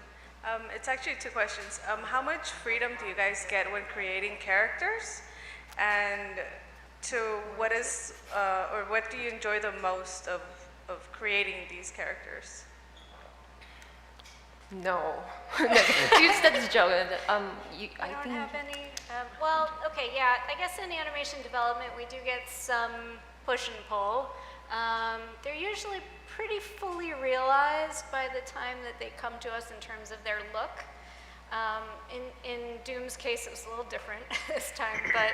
It's actually 2 questions. How much freedom do you guys get when creating characters? And what do you enjoy the most of creating these characters? No. That's a joke. I don't have any. I guess in animation development we do get some push and pull. They're usually pretty fully realized by the time that they come to us in terms of their look. In Doom's case, it was a little different this time, but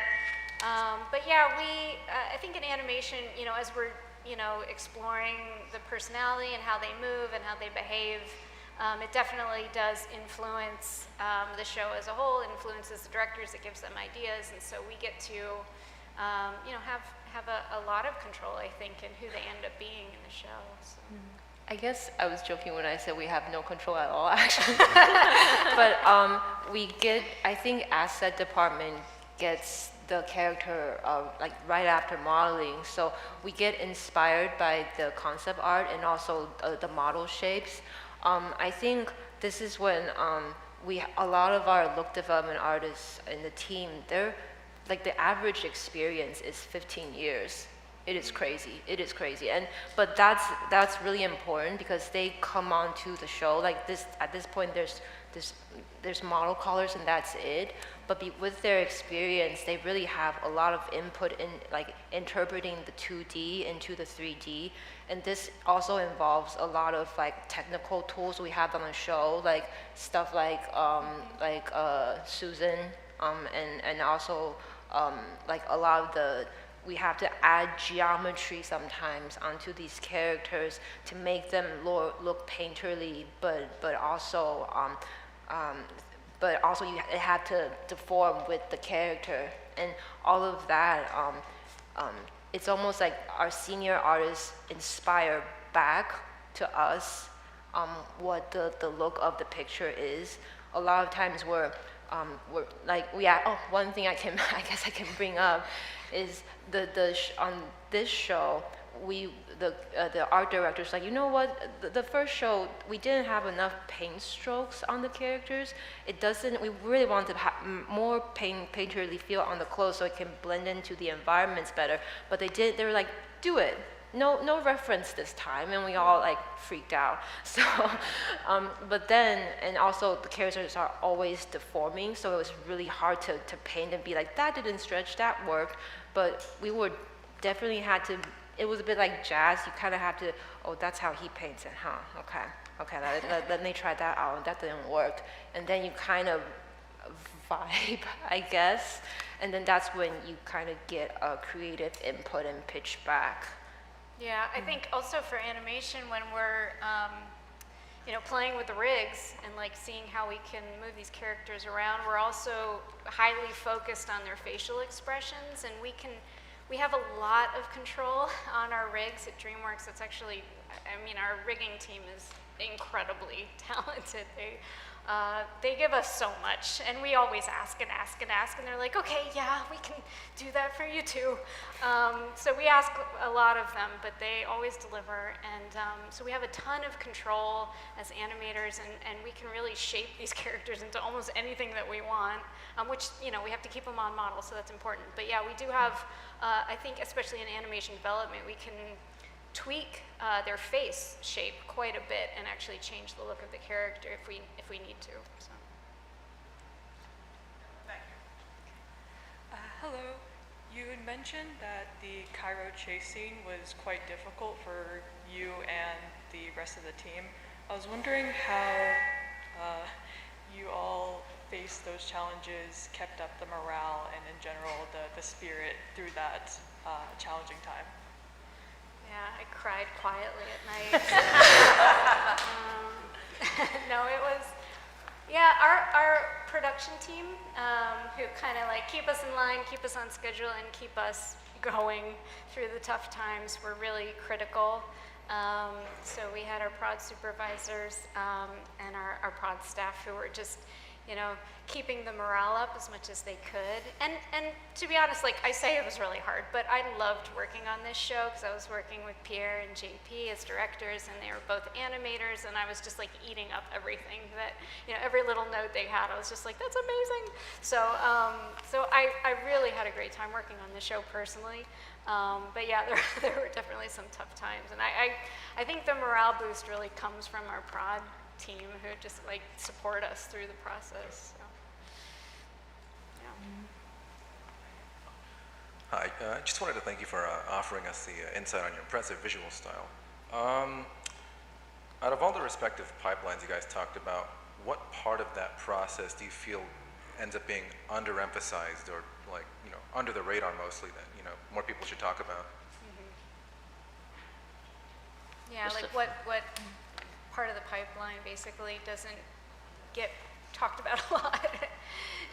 yeah, I think in animation, as we're exploring the personality and how they move and how they behave, it definitely does influence the show as a whole. It influences the directors. It gives them ideas, and so we get to have a lot of control, I think, in who they end up being in the show. So. I guess I was joking when I said we have no control at all, actually. But I think asset department gets the character right after modeling. So we get inspired by the concept art and also the model shapes. I think this is when a lot of our look development artists in the team, they're the average experience is 15 years. It is crazy. But that's really important because they come onto the show at this point. There's there's model colors and that's it. But with their experience, they really have a lot of input in like interpreting the 2D into the 3D. And this also involves a lot of like technical tools we have on the show, like stuff like Susan, and also like a lot of we have to add geometry sometimes onto these characters to make them look painterly, but also it had to deform with the character, and all of that. It's almost like our senior artists inspire back to us what the look of the picture is. A lot of times we're like one thing I guess I can bring up is on this show the art director's like, you know what, the first show we didn't have enough paint strokes on the characters. We really want to have more painterly feel on the clothes so it can blend into the environments better, but they were like, do it. No reference this time, and we all like freaked out. So, but then, and also the characters are always deforming, so it was really hard to paint and be like, that didn't stretch, that worked. But we would definitely had to, it was a bit like jazz, you kind of have to, oh, that's how he paints it, huh? Okay, let me try that out, that didn't work. And then you kind of vibe, I guess, and then that's when you kind of get a creative input and pitch back. Yeah, I think also for animation, when we're playing with the rigs and like seeing how we can move these characters around, we're also highly focused on their facial expressions, and we have a lot of control on our rigs at DreamWorks. It's actually, our rigging team is incredibly talented. They give us so much, and we always ask and ask and ask, and they're like, okay, yeah, we can do that for you too. So we ask a lot of them, but they always deliver, and so we have a ton of control as animators, and we can really shape these characters into almost anything that we want, which, we have to keep them on model, so that's important. But yeah, we do have, I think, especially in animation development, we can tweak their face shape quite a bit and actually change the look of the character if we need to. So. Thank you. Hello. You had mentioned that the Cairo Chase scene was quite difficult for you and the rest of the team. I was wondering how you all faced those challenges, kept up the morale, and in general the spirit through that challenging time. Yeah, I cried quietly at night. No, it was, our production team, who kind of like keep us in line, keep us on schedule, and keep us going through the tough times were really critical. So we had our prod supervisors and our prod staff who were just, keeping the morale up as much as they could. And to be honest, like I say, it was really hard, but I loved working on this show because I was working with Pierre and JP as directors, and they were both animators, and I was just like eating up everything that, every little note they had, I was just like, that's amazing. So, I really had a great time working on this show personally. But yeah, there were definitely some tough times, and I think the morale boost really comes from our prod team who just like support us through the process. So, yeah. Hi, I just wanted to thank you for offering us the insight on your impressive visual style. Out of all the respective pipelines you guys talked about, what part of that process do you feel ends up being underemphasized or like, under the radar mostly that, more people should talk about? Yeah, like what part of the pipeline basically doesn't get talked about a lot?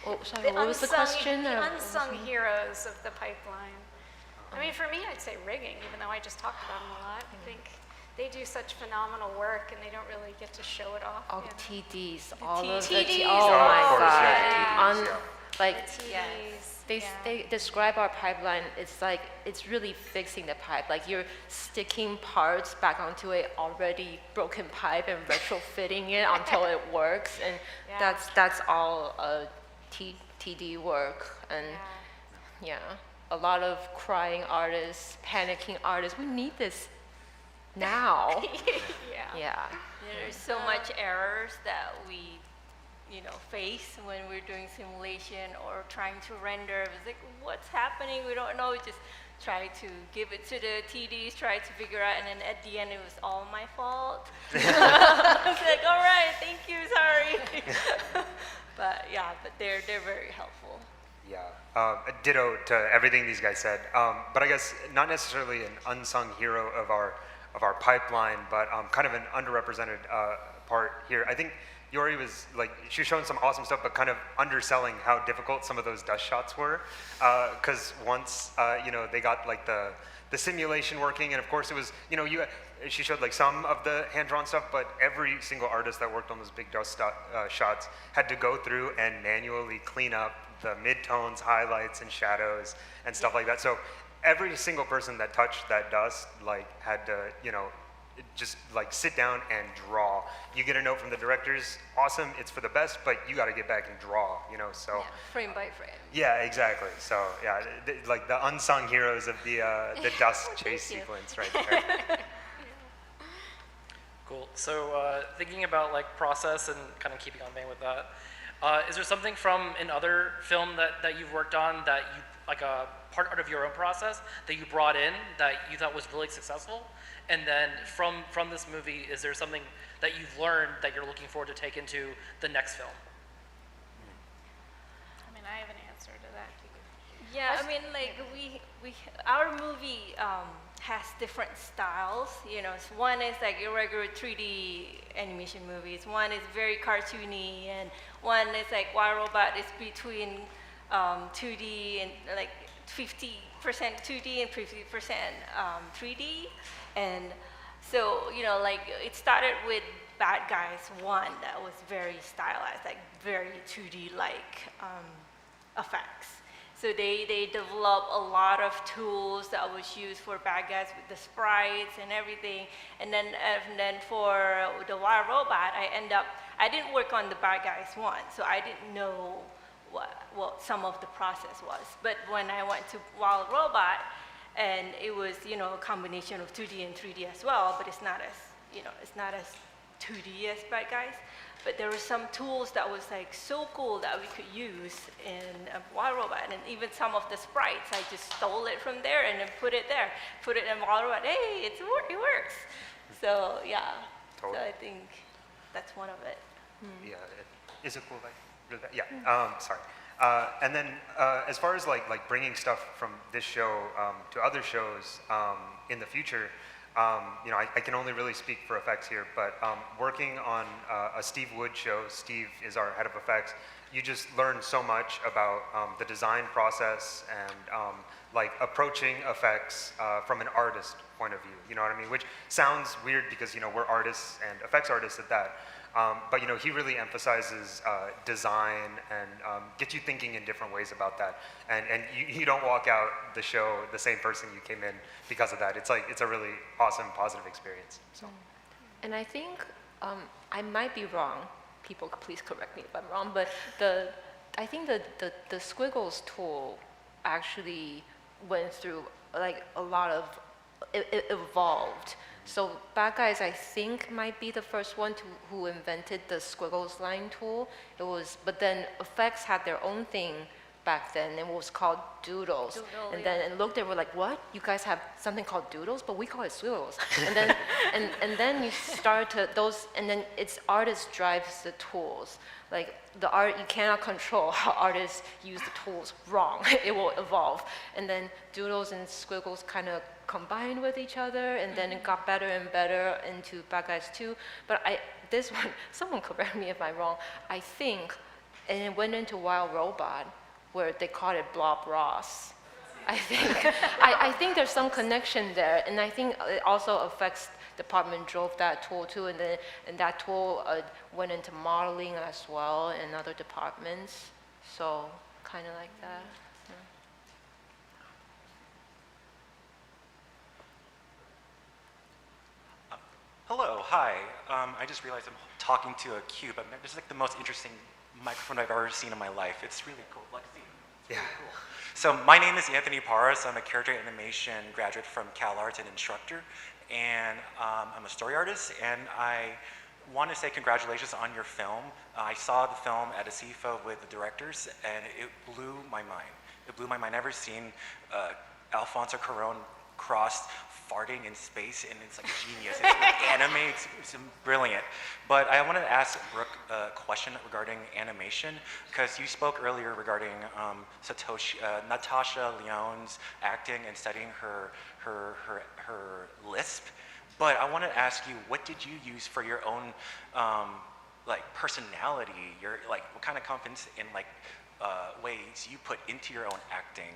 Oh, sorry, what was the question? The unsung heroes of the pipeline. I mean, for me, I'd say rigging, even though I just talked about them a lot. I think they do such phenomenal work, and they don't really get to show it off. Oh, TDs, all of the TDs. Oh my God! Yeah. Like, TDs. They describe our pipeline. It's like it's really fixing the pipe. Like you're sticking parts back onto a already broken pipe and retrofitting it until it works, and that's all TD work. And a lot of crying artists, panicking artists. We need this now. There's so much errors that we face when we're doing simulation or trying to render. It was like, what's happening? We don't know. We just try to give it to the TDs, try to figure out, and then at the end it was all my fault. I was like, all right, thank you, sorry. But yeah, but they're very helpful. Yeah, ditto to everything these guys said. But I guess not necessarily an unsung hero of our pipeline, but kind of an underrepresented part here. I think Yori was like, she was showing some awesome stuff, but kind of underselling how difficult some of those dust shots were. Because once, they got like the simulation working, and of course it was, she showed like some of the hand-drawn stuff, but every single artist that worked on those big dust shots had to go through and manually clean up the mid-tones, highlights, and shadows, and stuff like that. So every single person that touched that dust, like, had to, just like sit down and draw. You get a note from the directors, awesome, it's for the best, but you got to get back and draw, so. Yeah, frame by frame. Yeah, exactly. So yeah, like the unsung heroes of the dust chase sequence right there. Cool. So thinking about like process and kind of keeping on vein with that, is there something from another film that you've worked on that you, like a part of your own process that you brought in that you thought was really successful? And then from this movie, is there something that you've learned that you're looking forward to take into the next film? I mean, I have an answer to that. Yeah, I mean, like our movie has different styles. One is like your regular 3D animation movies. One is very cartoony, and one is like Wild Robot is between 2D and like 50% 2D and 50% 3D. And so, like it started with Bad Guys 1 that was very stylized, like very 2D-like effects. So they developed a lot of tools that was used for Bad Guys with the sprites and everything. And then for the Wild Robot, I didn't work on the Bad Guys 1, so I didn't know what some of the process was. But when I went to Wild Robot, and it was, a combination of 2D and 3D as well, but it's not as 2D as Bad Guys. But there were some tools that was like so cool that we could use in Wild Robot, and even some of the sprites, I just stole it from there and then put it there, put it in Wild Robot. Hey, it works. So yeah, Totally. so I think that's one of it. Yeah, is it cool? Yeah. Sorry. And then as far as like bringing stuff from this show to other shows in the future, I can only really speak for effects here, but working on a Steve Wood show, Steve is our head of effects, you just learn so much about the design process and like approaching effects from an artist point of view, you know what I mean? Which sounds weird because, we're artists and effects artists at that. But he really emphasizes design and gets you thinking in different ways about that. And you don't walk out the show the same person you came in because of that. It's a really awesome, positive experience. So. And I think, I might be wrong, people please correct me if I'm wrong, but I think the squiggles tool actually went through like a lot of, it evolved. So Bad Guys, I think, might be the first one who invented the squiggles line tool. But then effects had their own thing back then. It was called doodles. And then and looked, they were like, what? You guys have something called doodles? But we call it squiggles. And then and then you start to and then it's artist drives the tools. Like the art, you cannot control how artists use the tools wrong. It will evolve. And then doodles and squiggles kind of combined with each other, and then it got better and better into Bad Guys 2. But this one, someone correct me if I'm wrong, I think, and it went into Wild Robot, where they called it Blob Ross. I think, I think there's some connection there, and I think it also affects department drove that tool too, and that tool went into modeling as well in other departments. So kind of like that. Yeah. Hello, hi. I just realized I'm talking to a cube. This is like the most interesting microphone I've ever seen in my life. It's really cool. Like, see, it's really cool. So my name is Anthony Parras. I'm a character animation graduate from CalArts and instructor. And I'm a story artist, and I want to say congratulations on your film. I saw the film at a CFO with the directors, and it blew my mind. It blew my mind. I've never seen Alfonso Cuarón crossed farting in space, and it's like genius. It's like anime, it's brilliant. But I wanted to ask Brooke a question regarding animation, because you spoke earlier regarding Natasha Lyonne's acting and studying her lisp. But I want to ask you, what did you use for your own like personality? Your like, what kind of confidence in like ways you put into your own acting,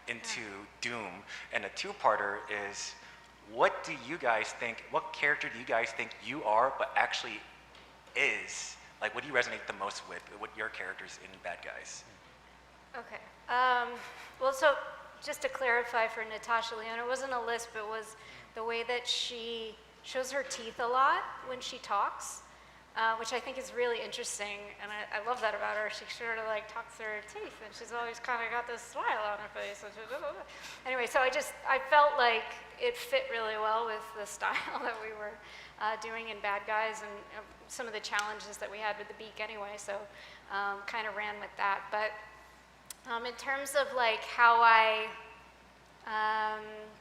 into Doom? And a two-parter is, what do you guys think? What character do you guys think you are, but actually is? Like, what do you resonate the most with? What your characters in Bad Guys? Okay. Well, so just to clarify for Natasha Lyonne, it wasn't a lisp. It was the way that she shows her teeth a lot when she talks, which I think is really interesting, and I love that about her. She sort of like talks through her teeth, and she's always kind of got this smile on her face. Anyway, so I felt like it fit really well with the style that we were doing in Bad Guys, and some of the challenges that we had with the beak anyway, so kind of ran with that. But in terms of like how I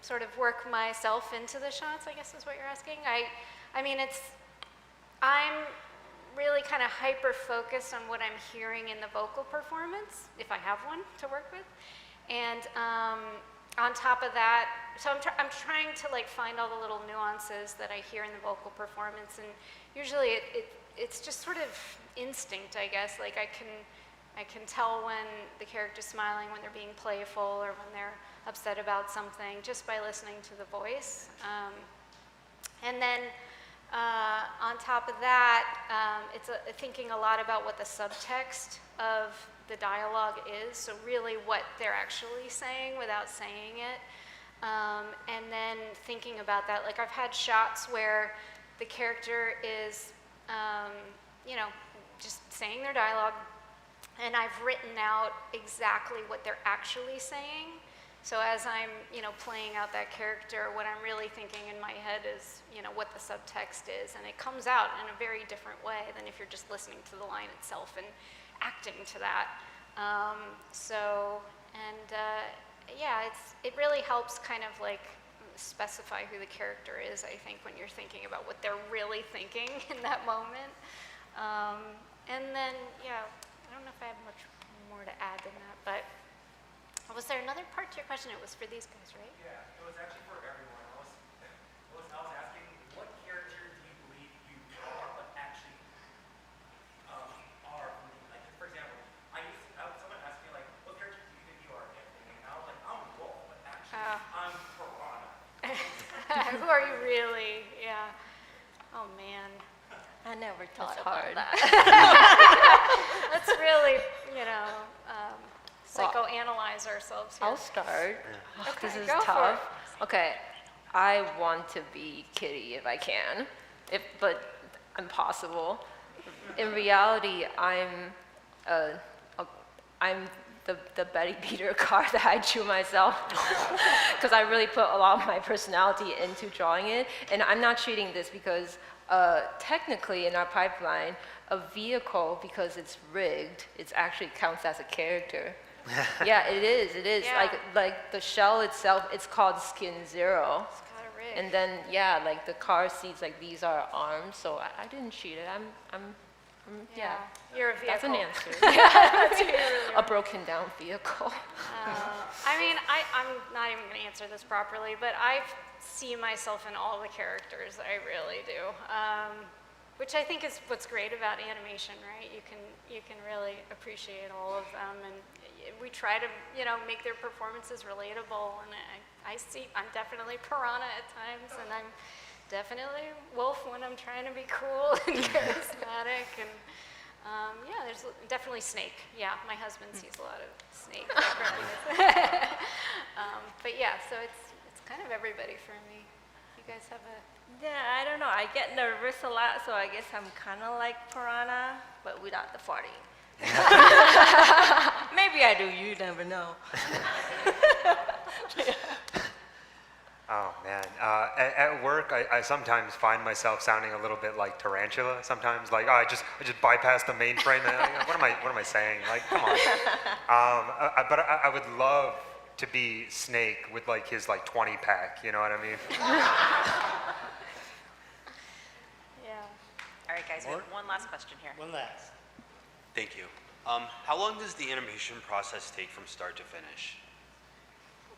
sort of work myself into the shots, I guess is what you're asking. I mean, I'm really kind of hyper-focused on what I'm hearing in the vocal performance, if I have one to work with. And on top of that, so I'm trying to like find all the little nuances that I hear in the vocal performance, and usually it's just sort of instinct, I guess. Like I can tell when the character's smiling, when they're being playful, or when they're upset about something, just by listening to the voice. And then on top of that, it's thinking a lot about what the subtext of the dialogue is, so really what they're actually saying without saying it. And then thinking about that, like I've had shots where the character is, you know, just saying their dialogue, and I've written out exactly what they're actually saying. So as I'm, you know, playing out that character, what I'm really thinking in my head is, you know, what the subtext is, and it comes out in a very different way than if you're just listening to the line itself and acting to that. Yeah, it really helps kind of like specify who the character is, I think, when you're thinking about what they're really thinking in that moment. And then, yeah, I don't know if I have much more to add than that, but was there another part to your question? It was for these guys, right? Yeah, it was actually for everyone. I was asking, what character do you believe you are, but actually are? Like, for example, someone asked me, like, what character do you think you are, Anthony? And I was like, I'm Wolf, but actually, I'm Piranha. Who are you really? Yeah. Oh, man. I never thought It's about hard. that. Let's really, you know, psychoanalyze ourselves here. I'll start. Okay, This is go for tough. Okay, I want to be Kitty if I can, but impossible. In reality, I'm the Betty Peter card that I drew myself, because I really put a lot of my personality into drawing it. And I'm not treating this because technically in our pipeline, a vehicle, because it's rigged, it actually counts as a character. Yeah, it is. Yeah. Like the shell itself, it's called Skin Zero. It's got a rig. And then, yeah, like the car seats, like these are arms, so I didn't cheat it. Yeah. You're a vehicle. That's an answer. That's what you really A broken down vehicle. I mean, I'm not even going to answer this properly, but I see myself in all the characters. I really do. Which I think is what's great about animation, right? You can really appreciate all of them, and we try to, you know, make their performances relatable. And I'm definitely Piranha at times, and I'm definitely Wolf when I'm trying to be cool and charismatic. And yeah, there's definitely Snake. Yeah, my husband sees a lot of Snake. But yeah, so it's kind of everybody for me. You guys have a... Yeah, I don't know. I get nervous a lot, so I guess I'm kind of like Piranha, but without the farting. Maybe I do. You never know. Oh man. At work, I sometimes find myself sounding a little bit like Tarantula. Sometimes, like, I just bypassed the mainframe. And, what am I saying? Like, come on. But I would love to be Snake with like his like 20-pack. You know what I mean? Yeah. All right, guys. We have one last question here. One last. Thank you. How long does the animation process take from start to finish?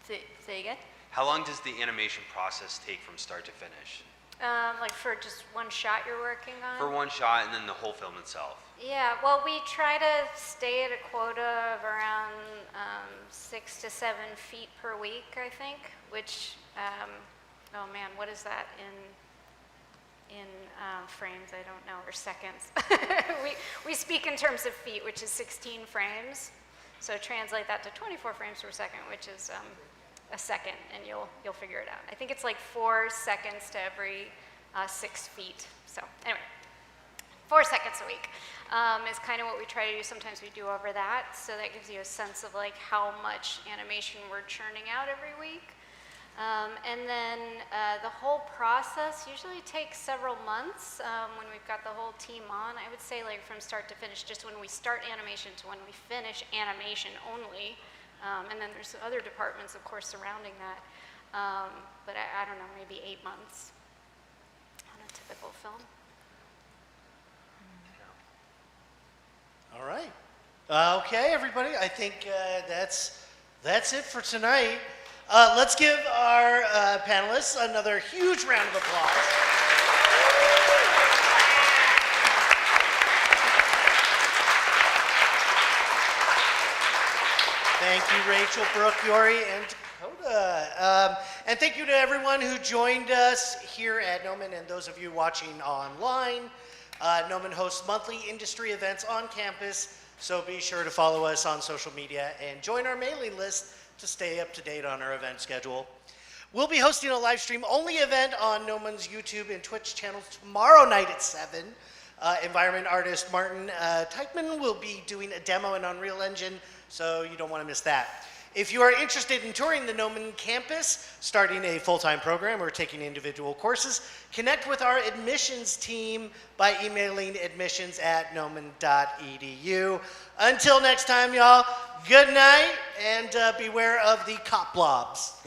Say again? How long does the animation process take from start to finish? Like for just one shot you're working on? For one shot and then the whole film itself? Yeah, well, we try to stay at a quota of around 6 to 7 feet per week, I think, which, oh man, what is that in frames? I don't know, or seconds. we speak in terms of feet, which is 16 frames. So translate that to 24 frames per second, which is a second, and you'll figure it out. I think it's like 4 seconds to every 6 feet. So anyway, 4 seconds a week is kind of what we try to do. Sometimes we do over that, so that gives you a sense of like how much animation we're churning out every week. And then the whole process usually takes several months when we've got the whole team on. I would say like from start to finish, just when we start animation to when we finish animation only. And then there's other departments, of course, surrounding that. But I don't know, maybe 8 months on a typical film. All right. Okay, everybody. I think that's it for tonight. Let's give our panelists another huge round of applause. Thank you, Rachel, Brooke, Yori, and Dakota. And thank you to everyone who joined us here at Gnomon and those of you watching online. Gnomon hosts monthly industry events on campus, so be sure to follow us on social media and join our mailing list to stay up to date on our event schedule. We'll be hosting a live stream only event on Gnomon's YouTube and Twitch channels tomorrow night at 7. Environment artist Martin Teichman will be doing a demo in Unreal Engine, so you don't want to miss that. If you are interested in touring the Gnomon campus, starting a full-time program or taking individual courses, connect with our admissions team by emailing admissions@gnomon.edu. Until next time, y'all, good night, and beware of the cop blobs.